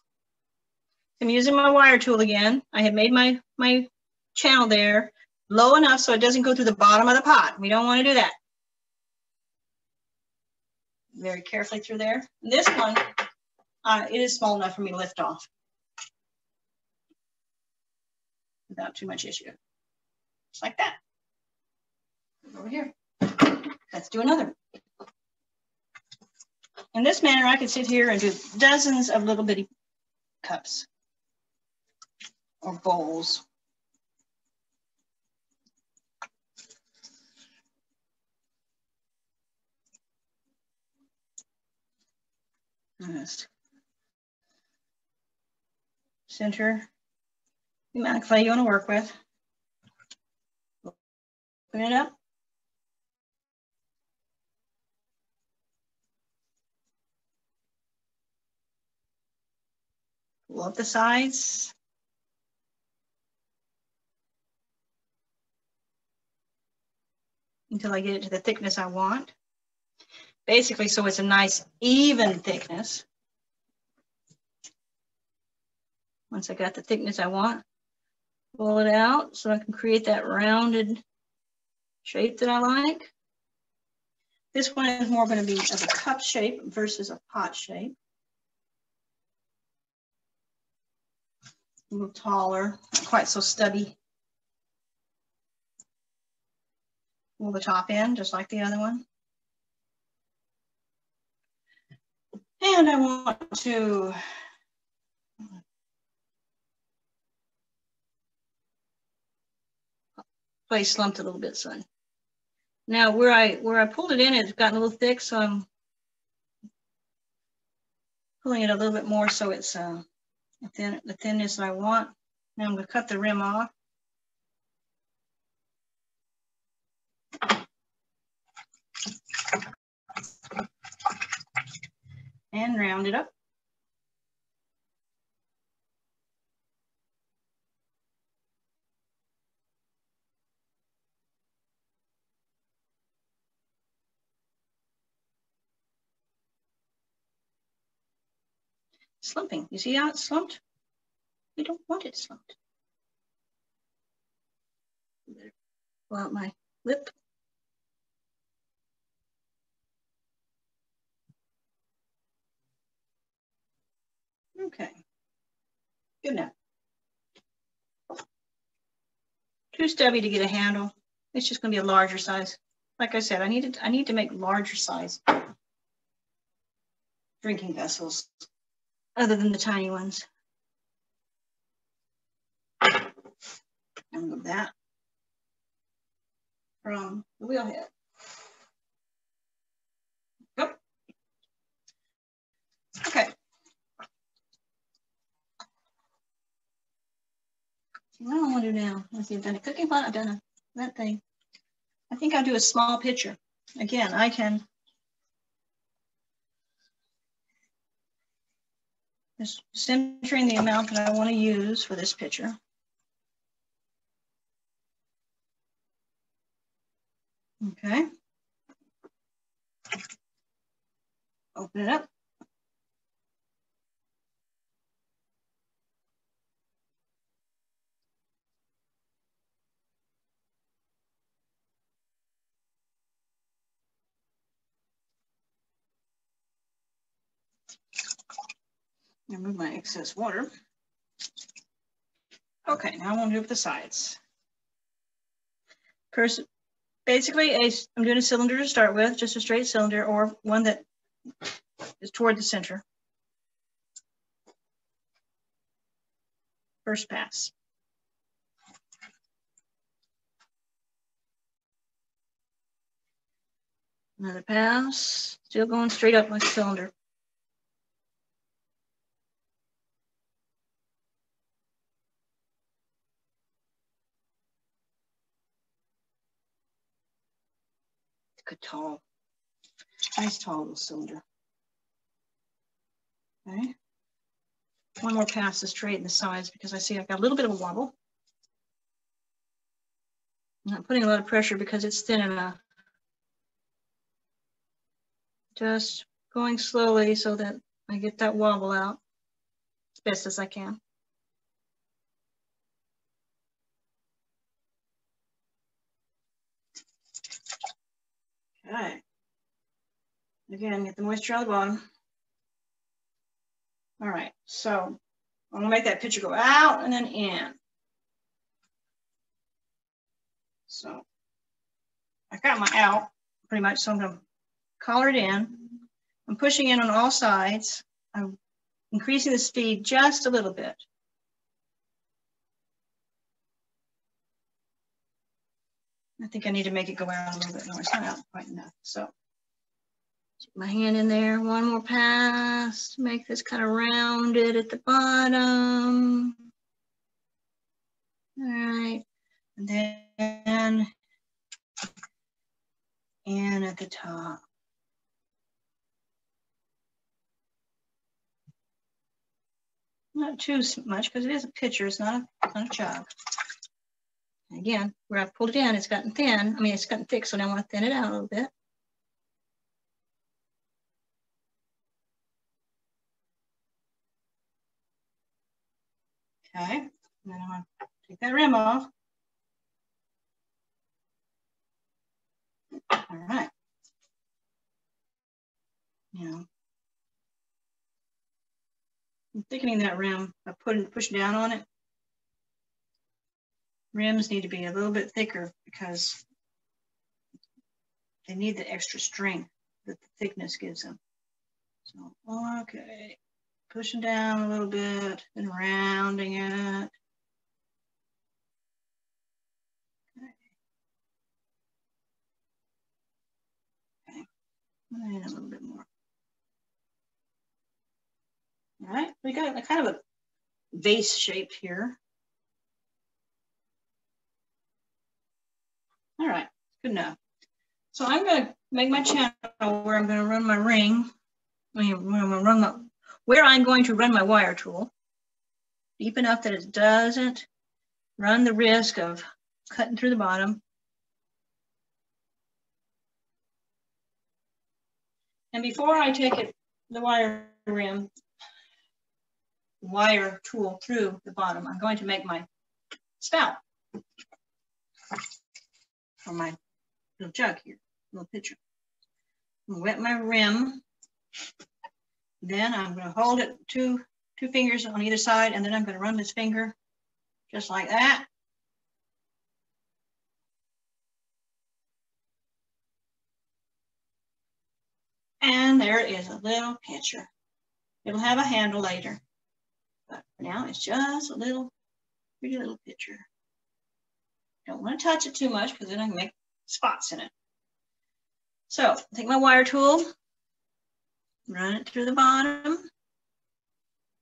Speaker 1: I'm using my wire tool again. I have made my channel there low enough so it doesn't go through the bottom of the pot. We don't want to do that. Very carefully through there. This one, it is small enough for me to lift off without too much issue. Just like that. Over here. Let's do another. In this manner, I could sit here and do dozens of little bitty cups or bowls. Just center the amount of clay you want to work with. Open it up. Pull up the sides. Until I get it to the thickness I want. Basically, so it's a nice even thickness. Once I got the thickness I want, pull it out so I can create that rounded shape that I like. This one is more going to be of a cup shape versus a pot shape. A little taller, not quite so stubby. Pull the top in just like the other one. And I want to place slumped a little bit, son. Now where I pulled it in, it's gotten a little thick, so I'm pulling it a little bit more so it's the thinness I want. Now I'm going to cut the rim off. And round it up. Slumping. You see how it's slumped? We don't want it slumped. Pull out my lip. Okay. Good enough. Too stubby to get a handle. It's just going to be a larger size. Like I said, I need to make larger size drinking vessels other than the tiny ones. And move that from the wheel head. Yep. Okay. What do I want to do now? Let's see, I've done a cooking pot, I've done that thing. I think I'll do a small picture. Again, I can just centering the amount that I want to use for this picture. Okay. Open it up. Remove my excess water. Okay, now I want to do up the sides. Basically, I'm doing a cylinder to start with, just a straight cylinder or one that is toward the center. First pass. Another pass, still going straight up my cylinder. Good tall, nice tall little cylinder. Okay. One more pass to straighten the sides because I see I've got a little bit of a wobble. I'm not putting a lot of pressure because it's thin enough. Just going slowly so that I get that wobble out as best as I can. Okay. Again, get the moisture on the bottom. All right, so I'm gonna make that picture go out and then in. So I got my out pretty much, so I'm gonna collar it in. I'm pushing in on all sides. I'm increasing the speed just a little bit. I think I need to make it go out a little bit more. It's not out quite enough. So stick my hand in there, one more pass, make this kind of rounded at the bottom. All right, and then and at the top. Not too much because it is a pitcher, it's not a jug. Again, where I've pulled it in, it's gotten thin. I mean, it's gotten thick, so now I want to thin it out a little bit. Okay, and then I'm going to take that rim off. All right. Now, I'm thickening that rim by pushing down on it. Rims need to be a little bit thicker because they need the extra strength that the thickness gives them. So, okay, pushing down a little bit and rounding it. Okay, and a little bit more. All right, we got a kind of a vase shape here. All right, good enough. So I'm going to make my channel where I'm going to run my ring. Where I'm going to run my wire tool, deep enough that it doesn't run the risk of cutting through the bottom. And before I take the wire tool through the bottom, I'm going to make my spout for my little jug here, little pitcher. I'm going to wet my rim. Then I'm going to hold it two fingers on either side, and then I'm going to run this finger just like that. And there is a little pitcher. It'll have a handle later, but for now it's just a little pretty little pitcher. Don't want to touch it too much because then I can make spots in it. So take my wire tool, run it through the bottom.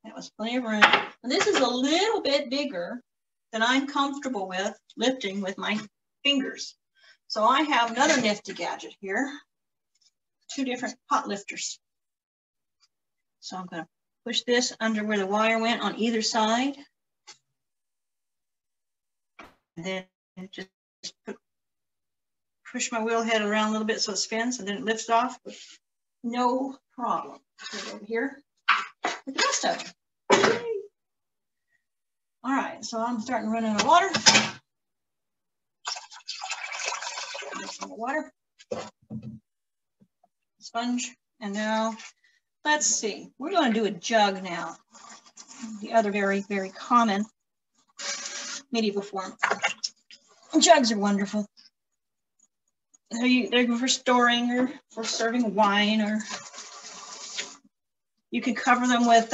Speaker 1: That was plenty of room. And this is a little bit bigger than I'm comfortable with lifting with my fingers. So I have another nifty gadget here, 2 different pot lifters. So I'm going to push this under where the wire went on either side. And then just push my wheel head around a little bit so it spins, and then it lifts off with no problem. Put it over here with the rest of it. Yay. All right, so I'm starting to run out of water. Some water, sponge, and now let's see. We're going to do a jug now. The other very, very common medieval form. Jugs are wonderful. They're good for storing or for serving wine, or you can cover them with,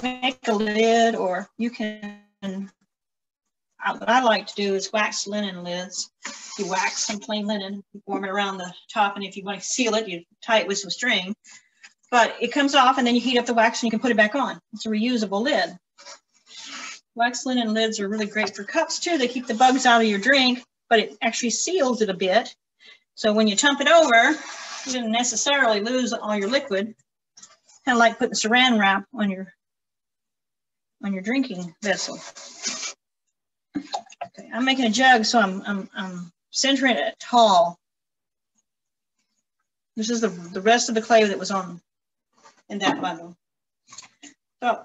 Speaker 1: make a lid, or you can, what I like to do is wax linen lids. You wax some plain linen, you form it around the top, and if you want to seal it, you tie it with some string. But it comes off, and then you heat up the wax and you can put it back on. It's a reusable lid. Wax linen lids are really great for cups too. They keep the bugs out of your drink, but it actually seals it a bit. So when you tump it over, you didn't necessarily lose all your liquid. Kind of like putting saran wrap on your drinking vessel. Okay, I'm making a jug, so I'm centering it tall. This is the rest of the clay that was in that bundle. So,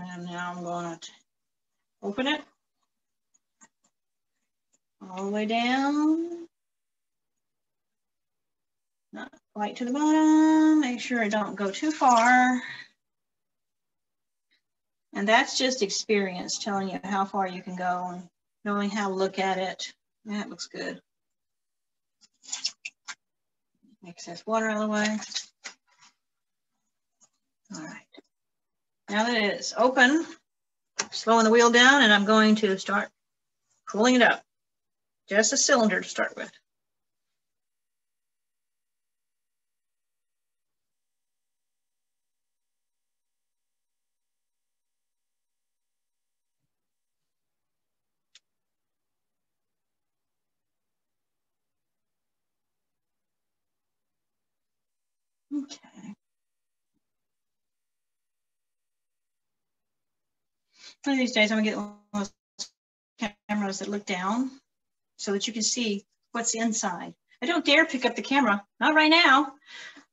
Speaker 1: and now I'm going to open it all the way down. Not quite to the bottom. Make sure I don't go too far. And that's just experience telling you how far you can go and knowing how to look at it. That looks good. Excess water out of the way. All right. Now that it's open, slowing the wheel down, and I'm going to start pulling it up. Just a cylinder to start with. Okay. One of these days I'm gonna get one of those cameras that look down so that you can see what's inside. I don't dare pick up the camera, not right now,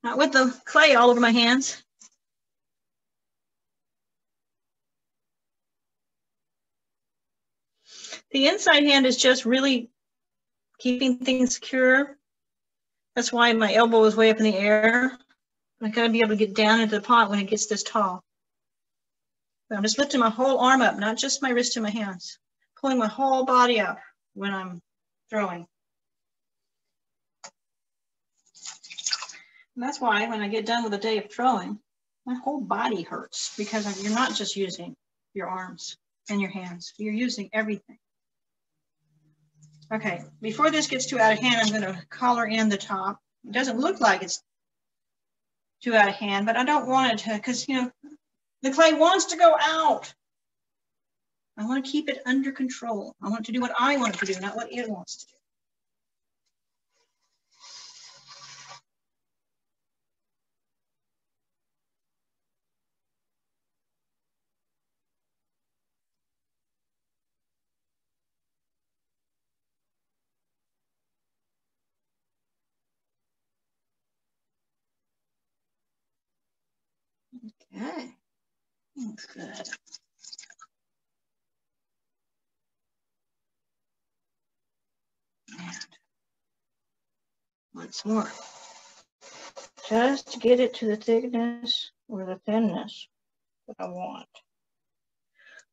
Speaker 1: not with the clay all over my hands. The inside hand is just really keeping things secure. That's why my elbow is way up in the air. I gotta be able to get down into the pot when it gets this tall. But I'm just lifting my whole arm up, not just my wrist and my hands. Pulling my whole body up when I'm throwing. And that's why when I get done with a day of throwing, my whole body hurts because you're not just using your arms and your hands. You're using everything. Okay, before this gets too out of hand, I'm going to collar in the top. It doesn't look like it's too out of hand, but I don't want it to, because, you know, the clay wants to go out. I want to keep it under control. I want it to do what I want it to do, not what it wants to do. Okay, looks good. And once more, just to get it to the thickness or the thinness that I want.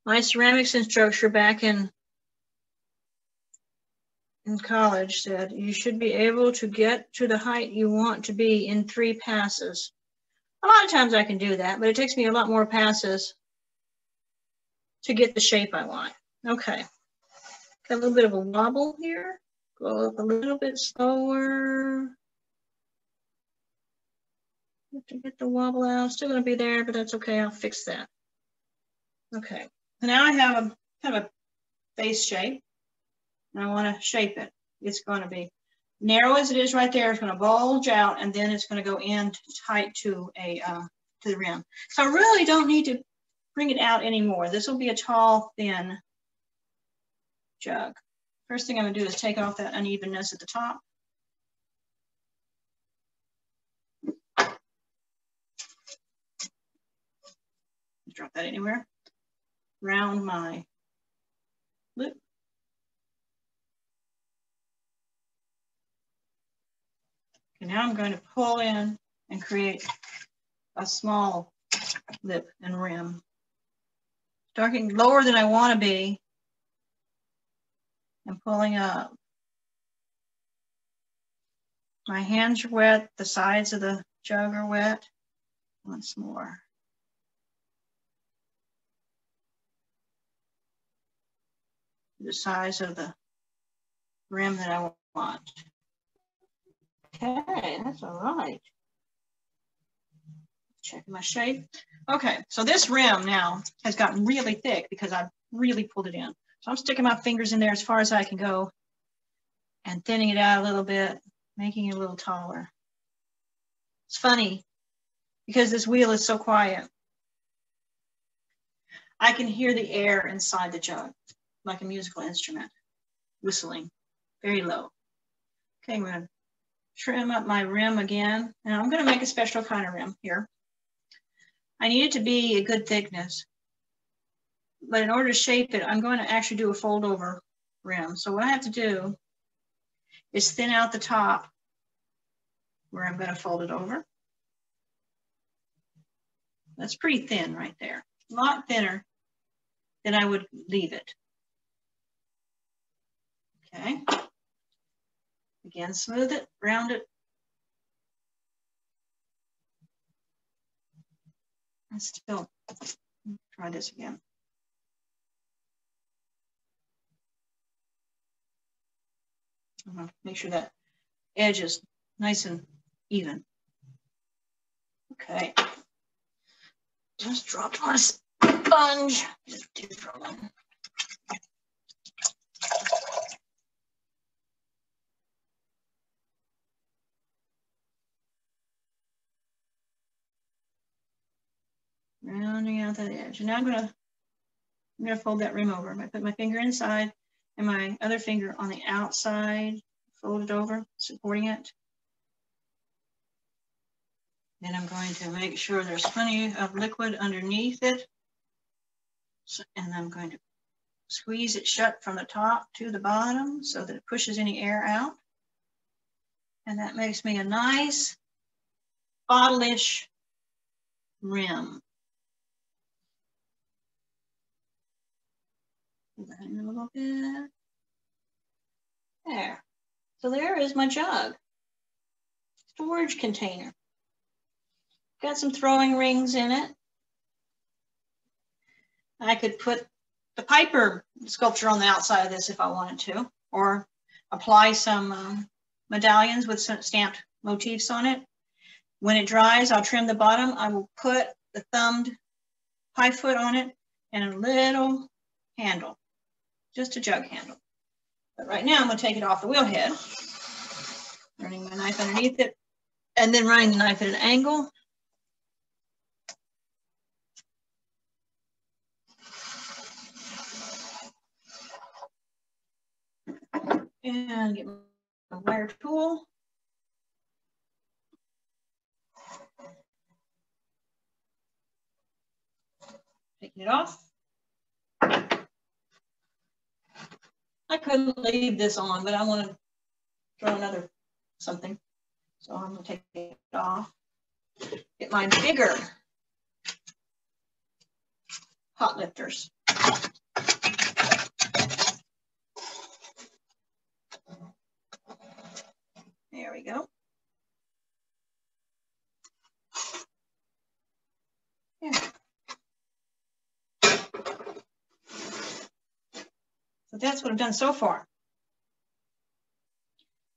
Speaker 1: My ceramics instructor back in college said you should be able to get to the height you want to be in 3 passes. A lot of times I can do that, but it takes me a lot more passes to get the shape I want. Okay, got a little bit of a wobble here. Go up a little bit slower. Have to get the wobble out. Still going to be there, but that's okay. I'll fix that. Okay, now I have a kind of a face shape, and I want to shape it. It's going to be narrow as it is right there. It's going to bulge out, and then it's going to go in tight to the rim. So I really don't need to bring it out anymore. This will be a tall, thin jug. First thing I'm going to do is take off that unevenness at the top. Drop that anywhere. Round my lip. Okay, now I'm going to pull in and create a small lip and rim. Starting lower than I want to be and pulling up. My hands are wet, the sides of the jug are wet. Once more. The size of the rim that I want. Okay, that's all right. Checking my shape. Okay, so this rim now has gotten really thick because I've really pulled it in. So I'm sticking my fingers in there as far as I can go and thinning it out a little bit, making it a little taller. It's funny because this wheel is so quiet. I can hear the air inside the jug like a musical instrument whistling very low. Okay, I'm going to trim up my rim again, and I'm going to make a special kind of rim here. I need it to be a good thickness, but in order to shape it, I'm going to actually do a fold over rim. So what I have to do is thin out the top where I'm going to fold it over. That's pretty thin right there, a lot thinner than I would leave it. Okay, again, smooth it, round it. And still, try this again. Make sure that edge is nice and even. Okay, just dropped my sponge. Different one. rounding out that edge. And now I'm gonna fold that rim over. I put my finger inside and my other finger on the outside, fold it over, supporting it. Then I'm going to make sure there's plenty of liquid underneath it. And I'm going to squeeze it shut from the top to the bottom so that it pushes any air out. And that makes me a nice bottle-ish rim. Pull that in a little bit. There. So there is my jug. Storage container. Got some throwing rings in it. I could put the Piper sculpture on the outside of this if I wanted to, or apply some medallions with some stamped motifs on it. When it dries, I'll trim the bottom. I will put the thumbed pie foot on it and a little handle, just a jug handle. But right now I'm going to take it off the wheel head, running my knife underneath it, and then running the knife at an angle. And get my wire tool. Taking it off. I couldn't leave this on, but I want to throw another something. So I'm going to take it off. Get my bigger hot lifters. There we go. Yeah. So that's what I've done so far.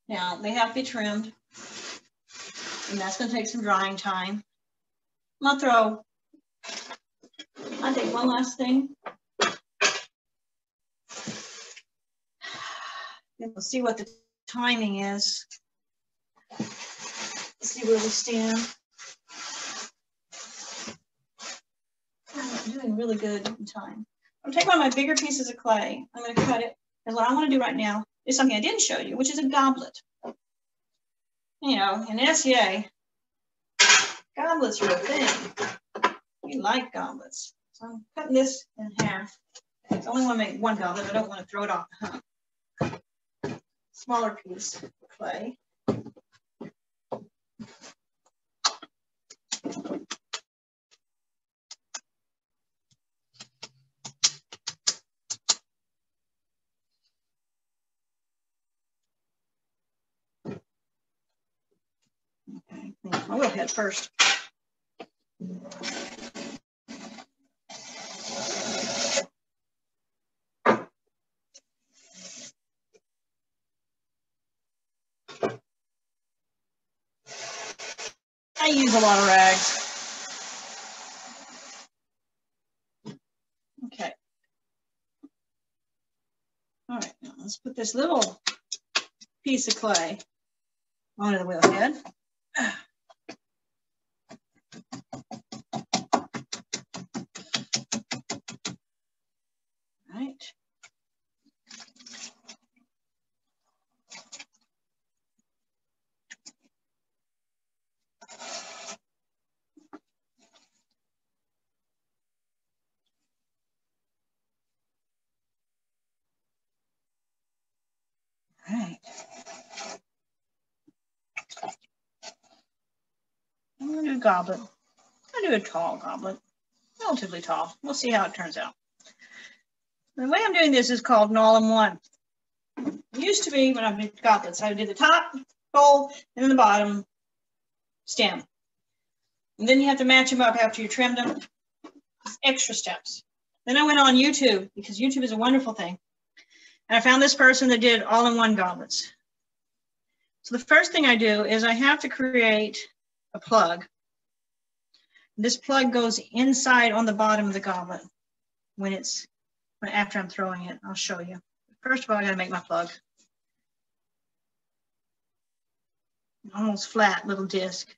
Speaker 1: Now they have to be trimmed, and that's going to take some drying time. I'm going to I'll take one last thing. And we'll see what the timing is. Let's see where we stand. I'm doing really good in time. I'm going to take one of my bigger pieces of clay. I'm going to cut it. And what I want to do right now is something I didn't show you, which is a goblet. You know, in SEA, goblets are a thing. We like goblets. So I'm cutting this in half. I only want to make one goblet. I don't want to throw it off the hump. Smaller piece of clay. Okay, I will head first. I use a lot of rags. Okay. All right, now let's put this little piece of clay onto the wheel head. All right. All right. I'm going to do a goblet. I'm going to do a tall goblet, relatively tall. We'll see how it turns out. The way I'm doing this is called an all-in-one. It used to be when I did goblets, I did the top bowl and then the bottom stem. And then you have to match them up after you trimmed them. Extra steps. Then I went on YouTube, because YouTube is a wonderful thing. And I found this person that did all-in-one goblets. So the first thing I do is I have to create a plug. This plug goes inside on the bottom of the goblet after I'm throwing it. I'll show you. First of all, I gotta make my plug. Almost flat little disc.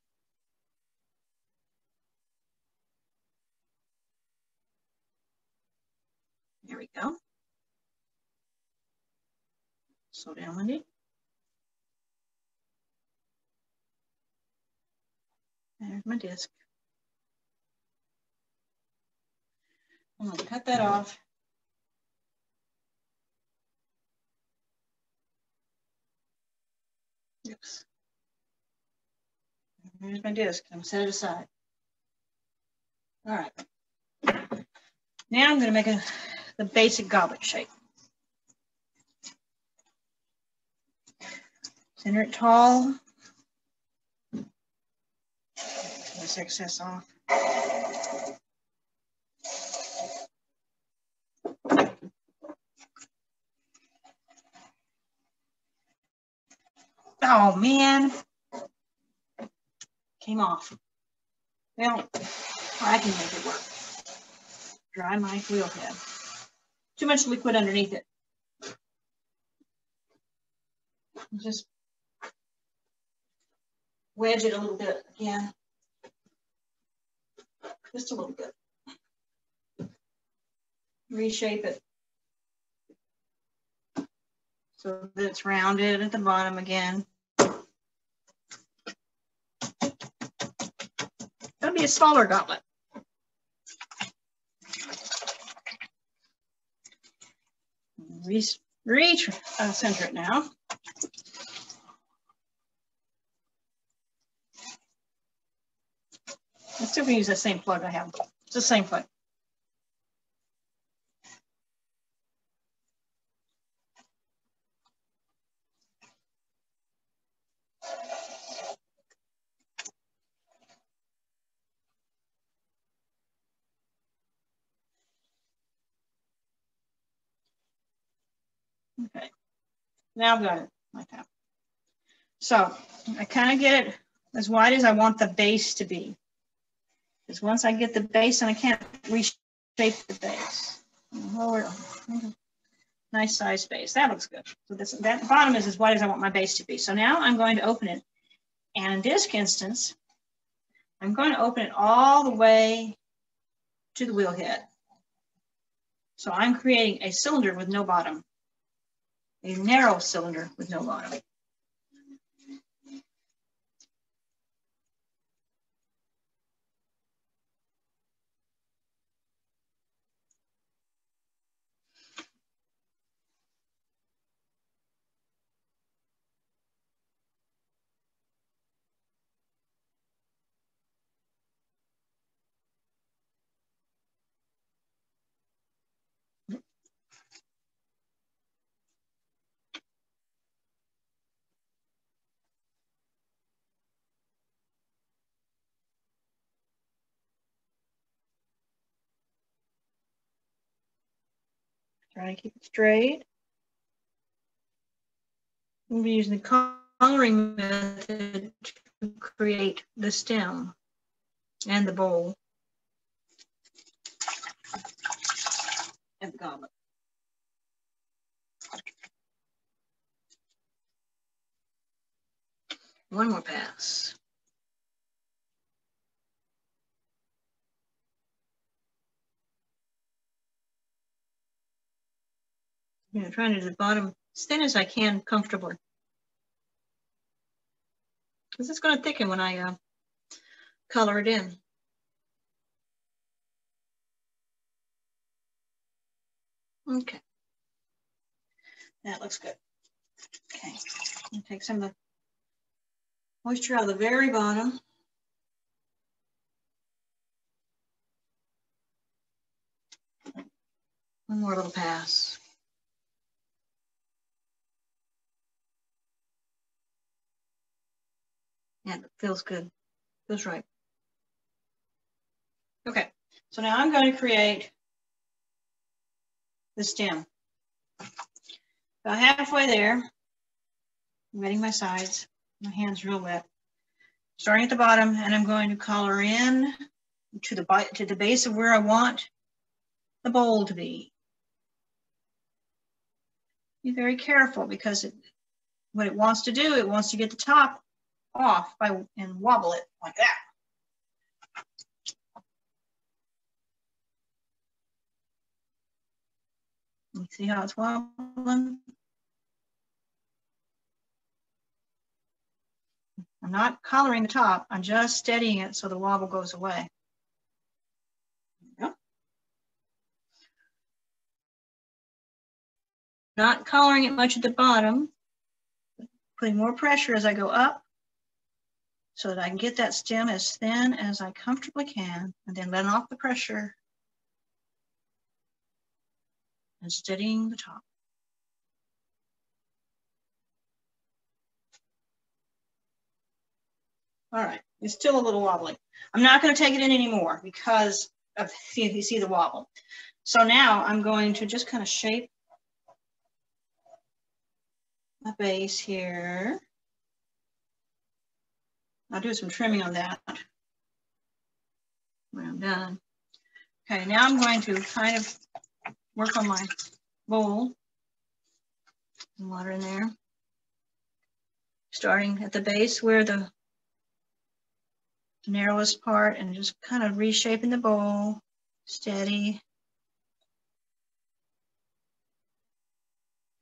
Speaker 1: There we go. Slow down, Wendy. There's my disc. I'm going to cut that off. Oops. Here's my disc. I'm going to set it aside. All right. Now I'm going to make the basic goblet shape. Center it tall. Take this excess off. Oh man, came off. Well, I can make it work. Dry my wheel head. Too much liquid underneath it. Just wedge it a little bit again. Just a little bit. Reshape it so that it's rounded at the bottom again. That'll be a smaller goblet. Center it now. I'm still going to use that same plug I have. It's the same plug. Okay, now I've got it like that. So I kind of get it as wide as I want the base to be. Because once I get the base, and I can't reshape the base. Lower, nice size base. That looks good. So that bottom is as wide as I want my base to be. So now I'm going to open it. And in this instance, I'm going to open it all the way to the wheel head. So I'm creating a cylinder with no bottom. A narrow cylinder with no bottom. Trying to keep it straight. We'll be using the coloring method to create the stem and the bowl and the goblet. One more pass. Trying to do the bottom as thin as I can comfortably. Because it's going to thicken when I color it in. Okay. That looks good. Okay. I'm take some of the moisture out of the very bottom. One more little pass. Yeah, it feels good. Feels right. Okay, so now I'm going to create the stem. About halfway there, I'm wetting my sides. My hand's real wet. Starting at the bottom, and I'm going to color in to the base of where I want the bowl to be. Be very careful because what it wants to do, it wants to get the top off and wobble it like that. See how it's wobbling? I'm not collaring the top, I'm just steadying it so the wobble goes away. Yep. Not collaring it much at the bottom, putting more pressure as I go up so that I can get that stem as thin as I comfortably can, and then letting off the pressure and steadying the top. All right, it's still a little wobbly. I'm not going to take it in anymore because of, you see the wobble. So now I'm going to just kind of shape my base here. I'll do some trimming on that when I'm done. Okay, now I'm going to kind of work on my bowl. Some water in there. Starting at the base where the narrowest part, and just kind of reshaping the bowl, steady.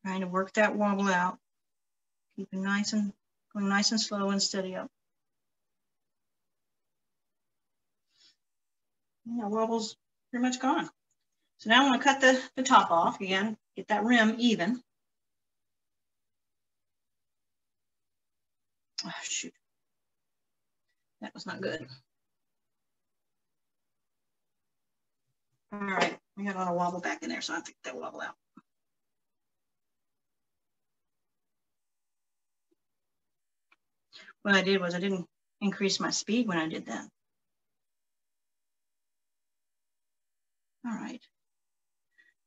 Speaker 1: Trying to work that wobble out. Keeping nice and, going nice and slow and steady up. That wobble's pretty much gone. So now I want to cut the top off again, get that rim even. Oh, shoot. That was not good. All right, I got a lot of wobble back in there, so I have to get that wobble out. What I did was I didn't increase my speed when I did that. All right.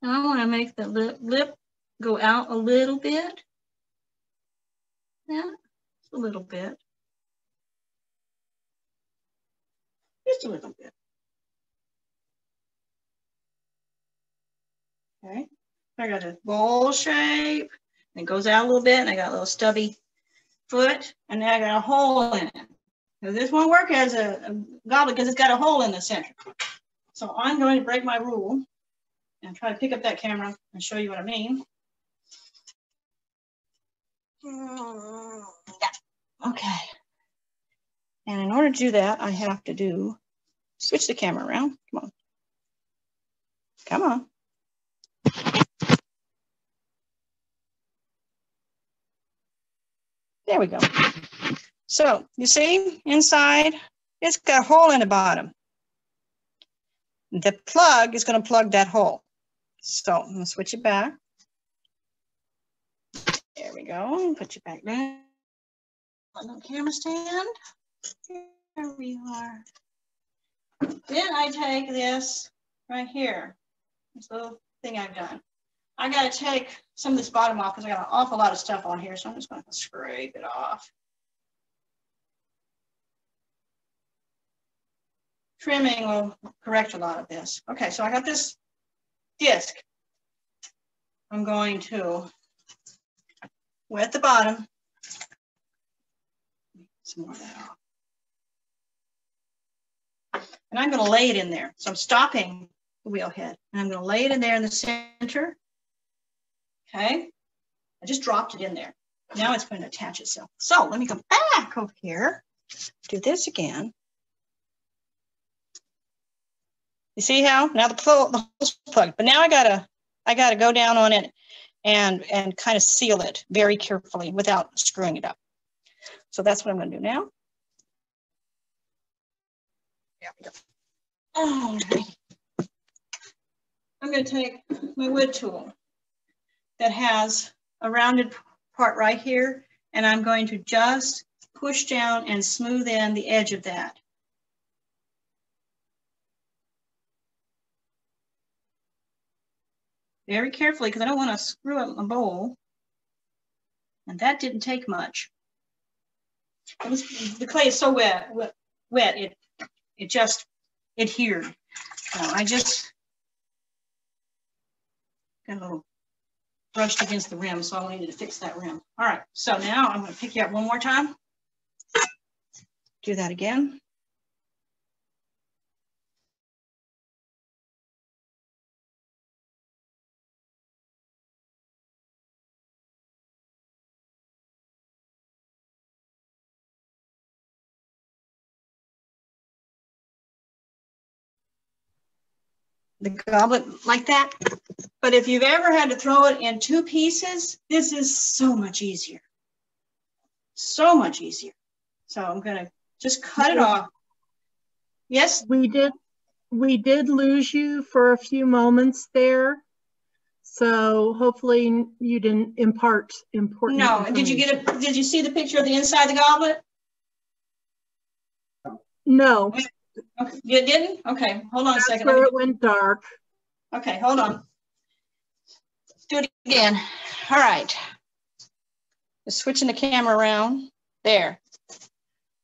Speaker 1: Now I want to make the lip go out a little bit. Yeah, just a little bit. Just a little bit. Okay. I got a bowl shape. And it goes out a little bit, and I got a little stubby foot, and now I got a hole in it. Now this won't work as a goblet because it's got a hole in the center. So I'm going to break my rule and try to pick up that camera and show you what I mean. Yeah. Okay. And in order to do that, I have to switch the camera around. Come on. Come on. There we go. So you see inside, it's got a hole in the bottom. The plug is going to plug that hole. So I'm going to switch it back. There we go. Put you back there. On the camera stand. Here we are. Then I take this right here. This little thing I've done. I got to take some of this bottom off because I got an awful lot of stuff on here. So I'm just going to scrape it off. Trimming will correct a lot of this. Okay, so I got this disc. I'm going to wet the bottom. Some more of that off. And I'm going to lay it in there. So I'm stopping the wheel head. And I'm going to lay it in there in the center. Okay. I just dropped it in there. Now it's going to attach itself. So let me go back over here. Do this again. You see how? Now the hole's plugged. But now I gotta go down on it and kind of seal it very carefully without screwing it up. So that's what I'm going to do now. There we go. All right. I'm going to take my wood tool that has a rounded part right here, and I'm going to just push down and smooth in the edge of that. Very carefully, because I don't want to screw up my bowl. And that didn't take much. The clay is so wet, it just adhered. I just got a little brushed against the rim, so I needed to fix that rim. All right, so now I'm going to pick you up one more time. Do that again. the goblet like that. But if you've ever had to throw it in 2 pieces, this is so much easier. So much easier. So I'm gonna just cut it off. Yes?
Speaker 2: We did lose you for a few moments there. So hopefully you didn't impart important
Speaker 1: No. Did you see the picture of the inside of the goblet?
Speaker 2: No.
Speaker 1: Okay. You didn't? Okay, hold on a second.
Speaker 2: That's where it went dark.
Speaker 1: Okay, hold on. Let's do it again. All right. Just switching the camera around. There.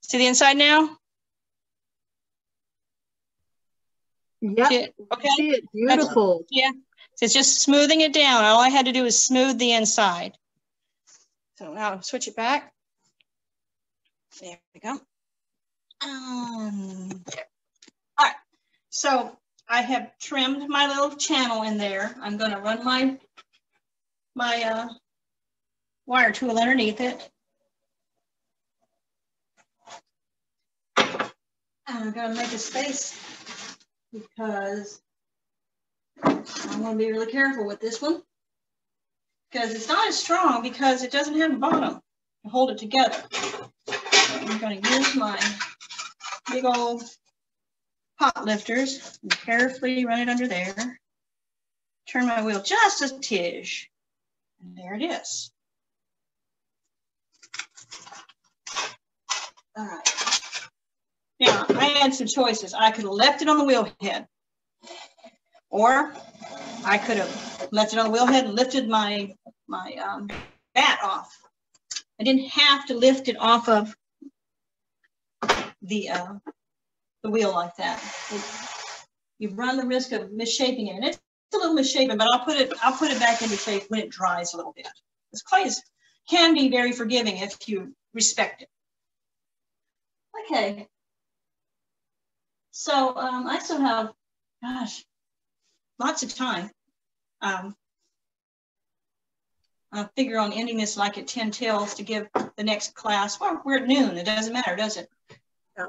Speaker 1: See the inside now?
Speaker 2: Yeah.
Speaker 1: Okay.
Speaker 2: See it. Beautiful.
Speaker 1: Yeah. So it's just smoothing it down. All I had to do was smooth the inside. So now switch it back. There we go. There. All right. So I have trimmed my little channel in there. I'm going to run my wire tool underneath it. And I'm going to make a space because I'm going to be really careful with this one, because it's not as strong because it doesn't have a bottom to hold it together. So I'm going to use my big old pot lifters and carefully run it under there. Turn my wheel just a tish, and there it is. All right. Now, I had some choices. I could have left it on the wheel head, or I could have left it on the wheel head and lifted my bat off. I didn't have to lift it off of the wheel like that. You run the risk of misshaping it, and it's a little misshapen, but I'll put it back into shape when it dries a little bit. This clay can be very forgiving if you respect it. Okay. So I still have, gosh, lots of time. I figure on ending this like at 10 till to give the next class. Well, we're at noon. It doesn't matter, does it?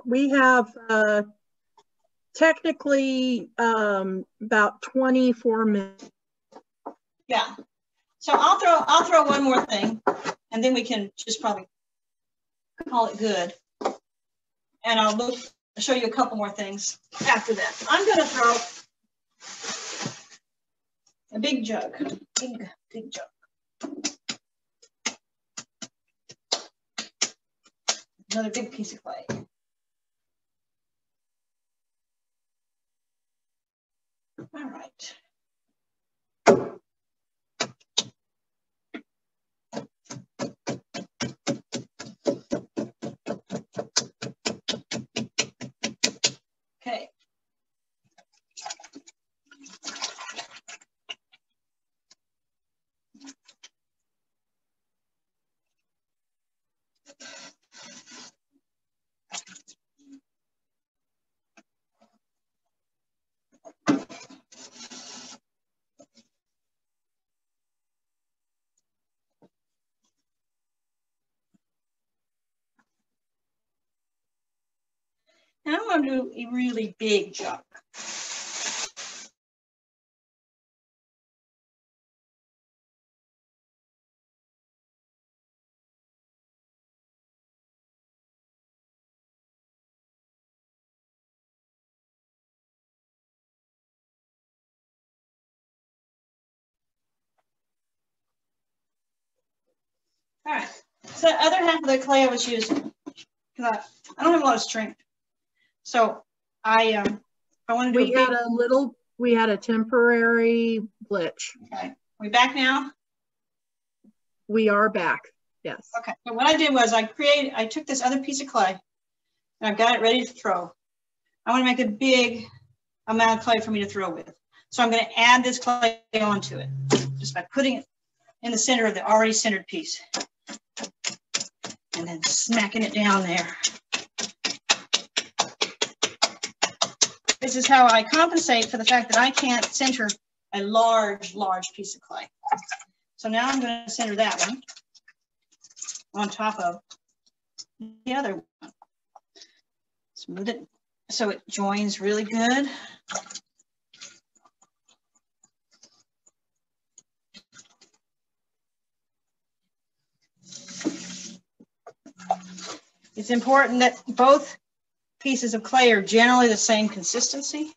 Speaker 2: We have technically about 24 minutes.
Speaker 1: Yeah. So I'll throw one more thing, and then we can just probably call it good. And I'll show you a couple more things after that. I'm going to throw a big jug, big jug. Another big piece of clay. All right. Okay. Now I'm going to do a really big jug. All right. So the other half of the clay I was using, because I don't have a lot of strength. So I want to do
Speaker 2: we had a temporary glitch.
Speaker 1: Okay. We back now?
Speaker 2: We are back. Yes.
Speaker 1: Okay. So what I did was I took this other piece of clay and I've got it ready to throw. I want to make a big amount of clay for me to throw with. So I'm going to add this clay onto it just by putting it in the center of the already centered piece. And then smacking it down there. This is how I compensate for the fact that I can't center a large piece of clay. So now I'm going to center that one on top of the other one. Smooth it so it joins really good. It's important that both pieces of clay are generally the same consistency.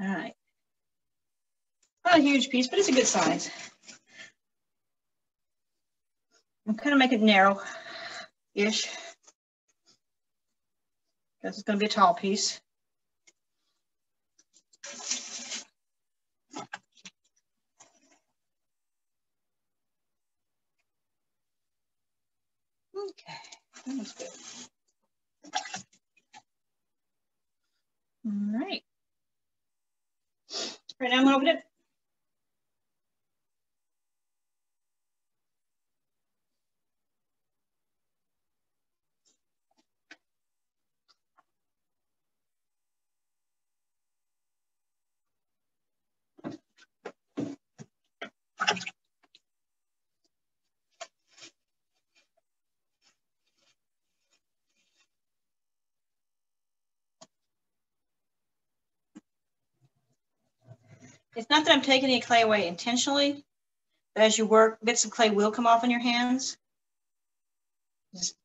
Speaker 1: All right. Not a huge piece, but it's a good size. I'm kind of make it narrow-ish because it's going to be a tall piece. Okay, that's good. All right. Right now I'm going to open it. It's not that I'm taking any clay away intentionally, but as you work, bits of clay will come off in your hands. Just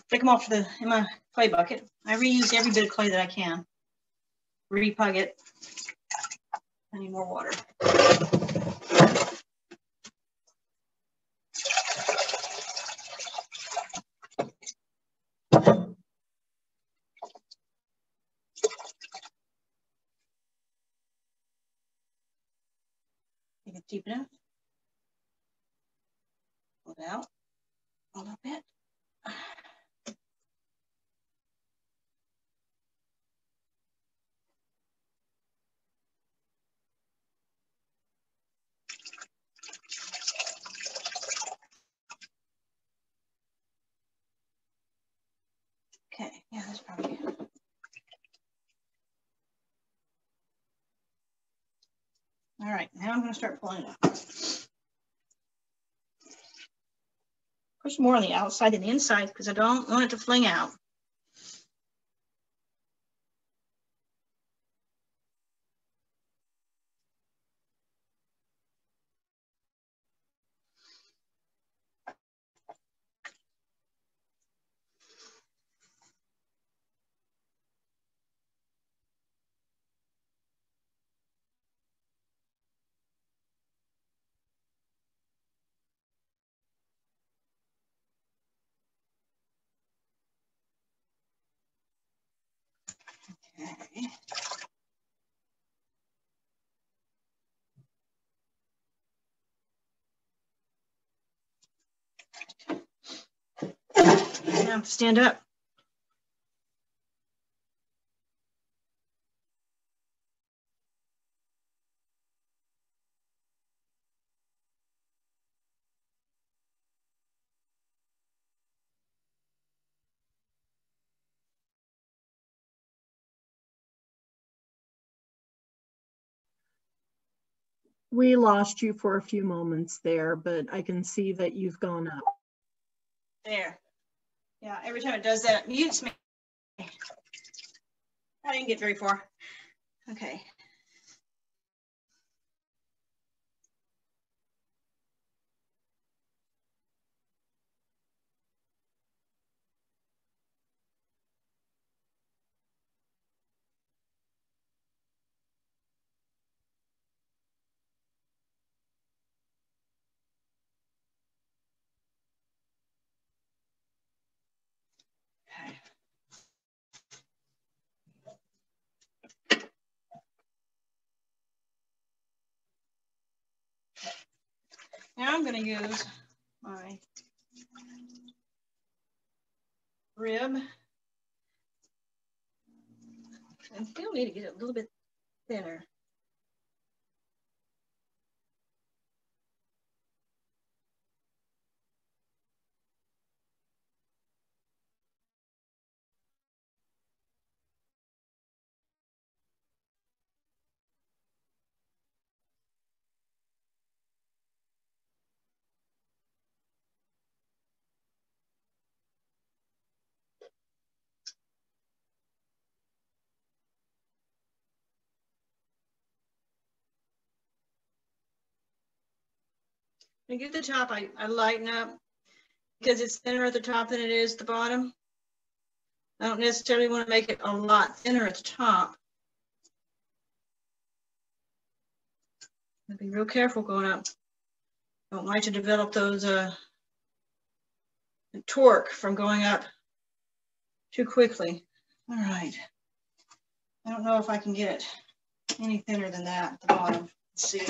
Speaker 1: pick them off in my clay bucket. I reuse every bit of clay that I can. Repug it. I need more water. Make it deep enough. Pull it out a little bit. Okay, yeah, that's probably good. All right, now I'm going to start pulling it up. Push more on the outside than the inside because I don't want it to fling out. Okay. Now I have to stand up.
Speaker 2: We lost you for a few moments there, but I can see that you've gone up.
Speaker 1: There. Yeah, every time it does that, it mutes me. I didn't get very far. Okay. Okay. Now I'm going to use my rib. I still need to get it a little bit thinner. When I get to the top, I lighten up because it's thinner at the top than it is at the bottom. I don't necessarily want to make it a lot thinner at the top. Be real careful going up. Don't like to develop those torque from going up too quickly. All right. I don't know if I can get it any thinner than that at the bottom. Let's see.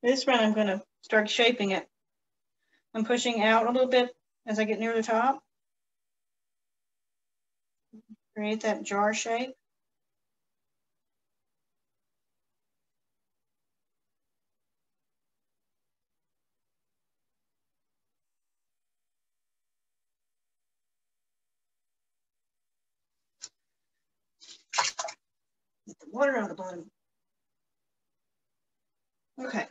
Speaker 1: This one, I'm going to start shaping it. I'm pushing out a little bit as I get near the top. Create that jar shape. Get the water out of the bottom. Okay.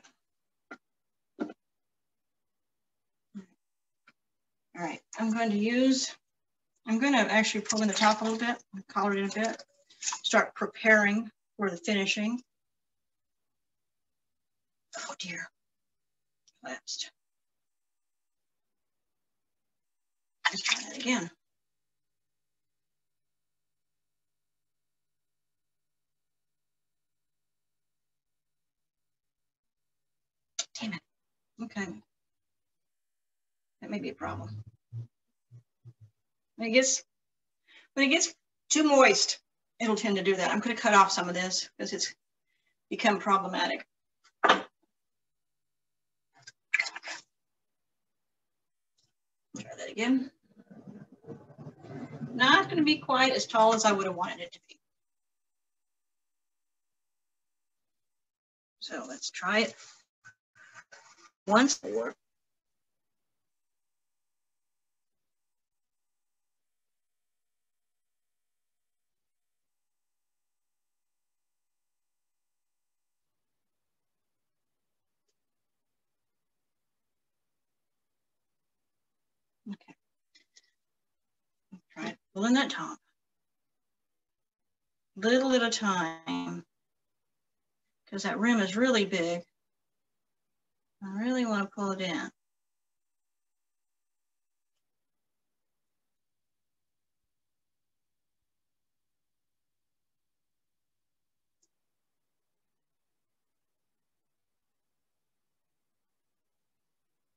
Speaker 1: All right, I'm going to actually pull in the top a little bit, color it a bit, start preparing for the finishing. Oh dear, collapsed. Let's try that again. Damn it. Okay. That may be a problem. When it gets too moist, it'll tend to do that. I'm going to cut off some of this because it's become problematic. Try that again. Not going to be quite as tall as I would have wanted it to be. So let's try it once more. Okay. Try pulling that top. Little at a time, because that rim is really big. I really want to pull it in.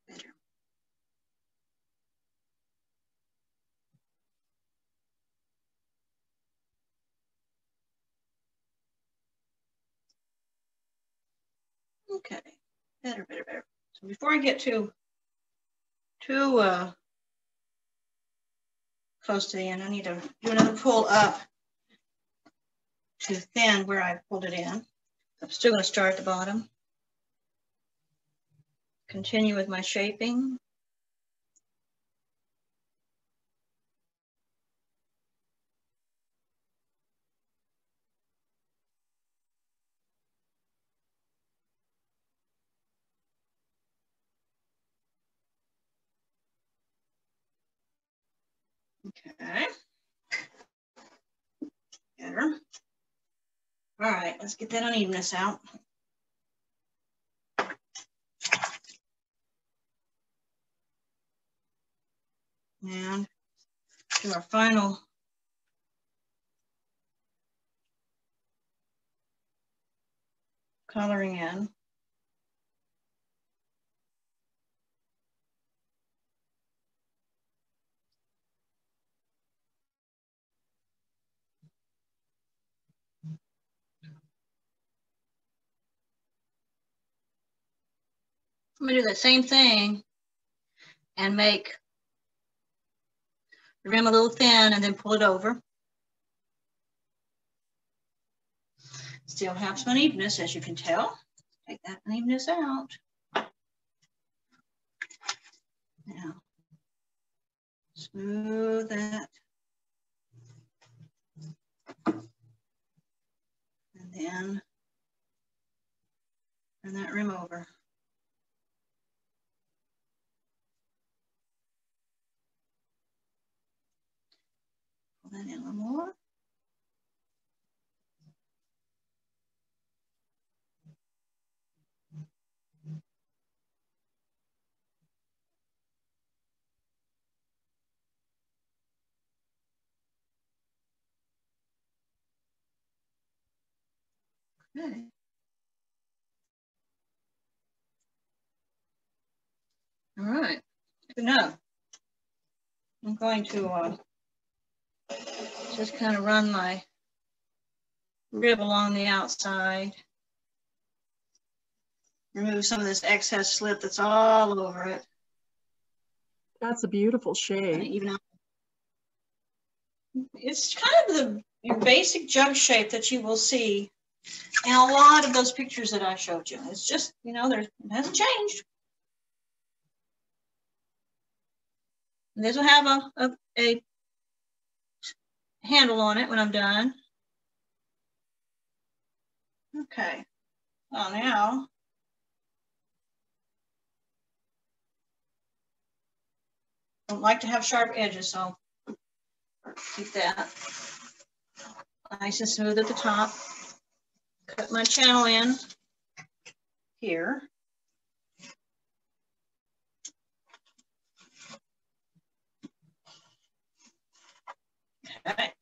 Speaker 1: Better. Okay, better. So before I get too close to the end, I need to do another pull up to thin where I pulled it in. I'm still going to start at the bottom. Continue with my shaping. Okay. Better. All right, let's get that unevenness out. And do our final coloring in. I'm going to do that same thing and make the rim a little thin and then pull it over. Still have some unevenness, as you can tell. Take that unevenness out. Now, smooth that. And then turn that rim over. And then one more. Okay. All right, good enough. I'm going to just kind of run my rib along the outside. Remove some of this excess slip that's all over it.
Speaker 2: That's a beautiful shade.
Speaker 1: Even out. It's kind of your basic jug shape that you will see in a lot of those pictures that I showed you. It's just, you know, it hasn't changed. And this will have a handle on it when I'm done. Okay, well now, I don't like to have sharp edges, so keep that nice and smooth at the top. Cut my channel in here. Okay.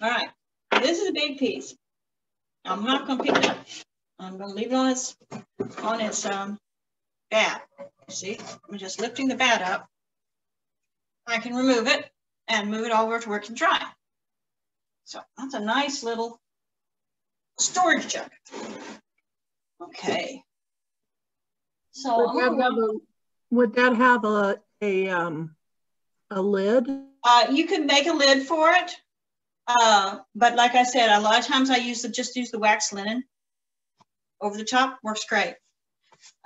Speaker 1: All right, this is a big piece. I'm not going to pick it up. I'm going to leave it on its bat. See, I'm just lifting the bat up. I can remove it and move it over to where it can dry. So that's a nice little storage jug. Okay. So
Speaker 2: would that have a lid?
Speaker 1: You could make a lid for it. But like I said, a lot of times I just use the wax linen over the top. Works great.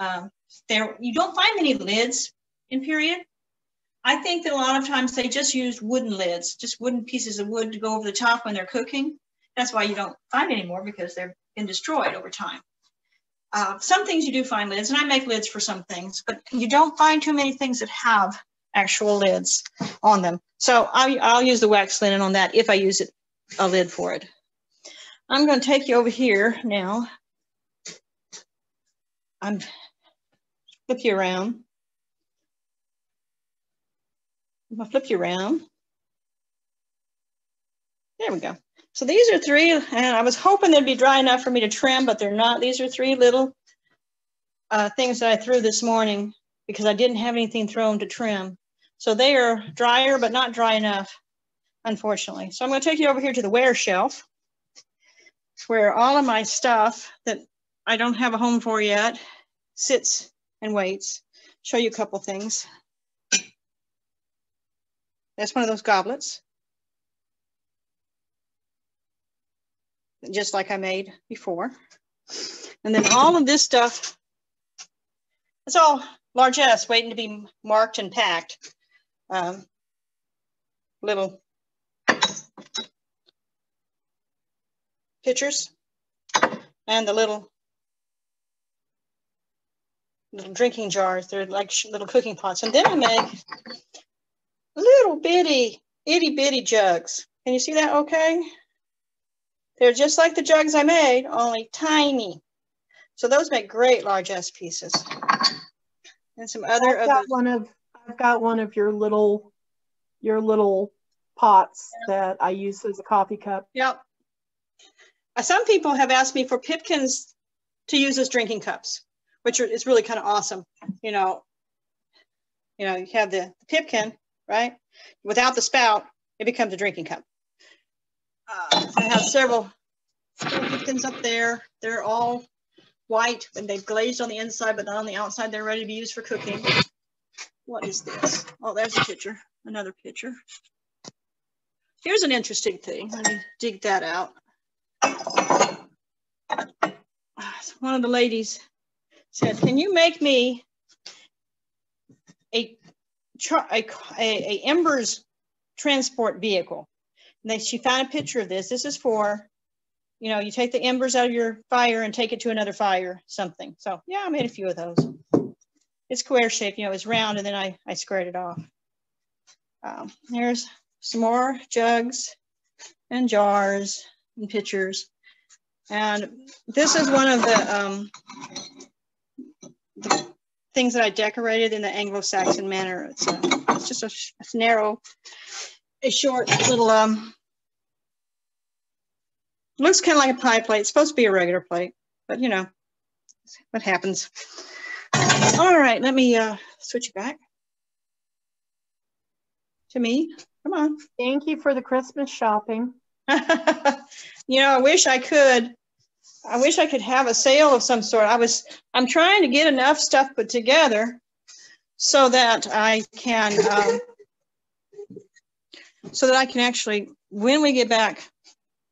Speaker 1: You don't find many lids in period. I think that a lot of times they just use wooden lids, just wooden pieces of wood to go over the top when they're cooking. That's why you don't find any more, because they've been destroyed over time. Some things you do find lids, and I make lids for some things, but you don't find too many things that have actual lids on them. So I'll use the wax linen on that if I use a lid for it. I'm going to take you over here now. Flip you around. I'm going to flip you around. There we go. So these are 3, and I was hoping they'd be dry enough for me to trim, but they're not. These are 3 little things that I threw this morning because I didn't have anything thrown to trim. So they are drier, but not dry enough, unfortunately. So I'm going to take you over here to the wear shelf, where all of my stuff that I don't have a home for yet sits and waits. Show you a couple things. That's one of those goblets, just like I made before. And then all of this stuff, it's all largesse waiting to be marked and packed. Little pitchers and the little drinking jars. They're like little cooking pots. And then I make little bitty, itty bitty jugs. Can you see that okay? They're just like the jugs I made, only tiny. So those make great largesse pieces. And some other
Speaker 2: I've got one of your little pots that I use as a coffee cup.
Speaker 1: Yep. Some people have asked me for pipkins to use as drinking cups, which is really kind of awesome. You know, you have the pipkin, right? Without the spout, it becomes a drinking cup. I have several pipkins up there. They're all white and they've glazed on the inside, but not on the outside. They're ready to be used for cooking. What is this? Oh, there's a picture, another picture. Here's an interesting thing. Let me dig that out. One of the ladies said, "Can you make me a embers transport vehicle?" And then she found a picture of this. This is for, you take the embers out of your fire and take it to another fire, something. So yeah, I made a few of those. it's square shaped, you know, it's round, and then I squared it off. Here's some more jugs and jars and pitchers. And this is one of the things that I decorated in the Anglo-Saxon manner. It's just a narrow, a short little, looks kind of like a pie plate. It's supposed to be a regular plate, but you know, what happens. All right, let me switch it back to me. Come on.
Speaker 2: Thank you for the Christmas shopping.
Speaker 1: You know, I wish I could have a sale of some sort. I'm trying to get enough stuff put together so that I can actually, when we get back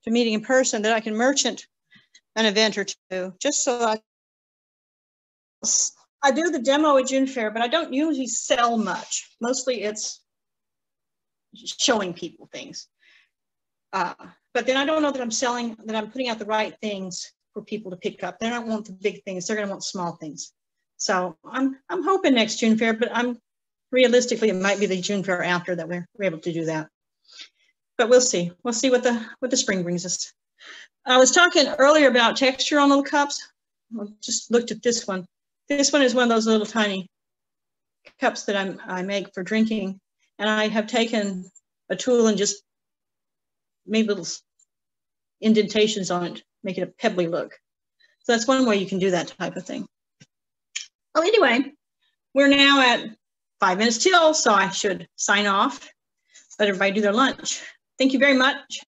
Speaker 1: to meeting in person, that I can merchant an event or two, just so I do the demo at June Fair, but I don't usually sell much. Mostly it's showing people things. But then I don't know that I'm putting out the right things for people to pick up. They don't want the big things. They're going to want small things. So I'm hoping next June Fair, but realistically, it might be the June Fair after that we're able to do that. But we'll see. We'll see what the spring brings us. I was talking earlier about texture on little cups. I just looked at this one. This one is one of those little tiny cups that I make for drinking. And I have taken a tool and just made little indentations on it, make it a pebbly look. So that's one way you can do that type of thing. Well, anyway, we're now at 5 minutes till, so I should sign off, let everybody do their lunch. Thank you very much.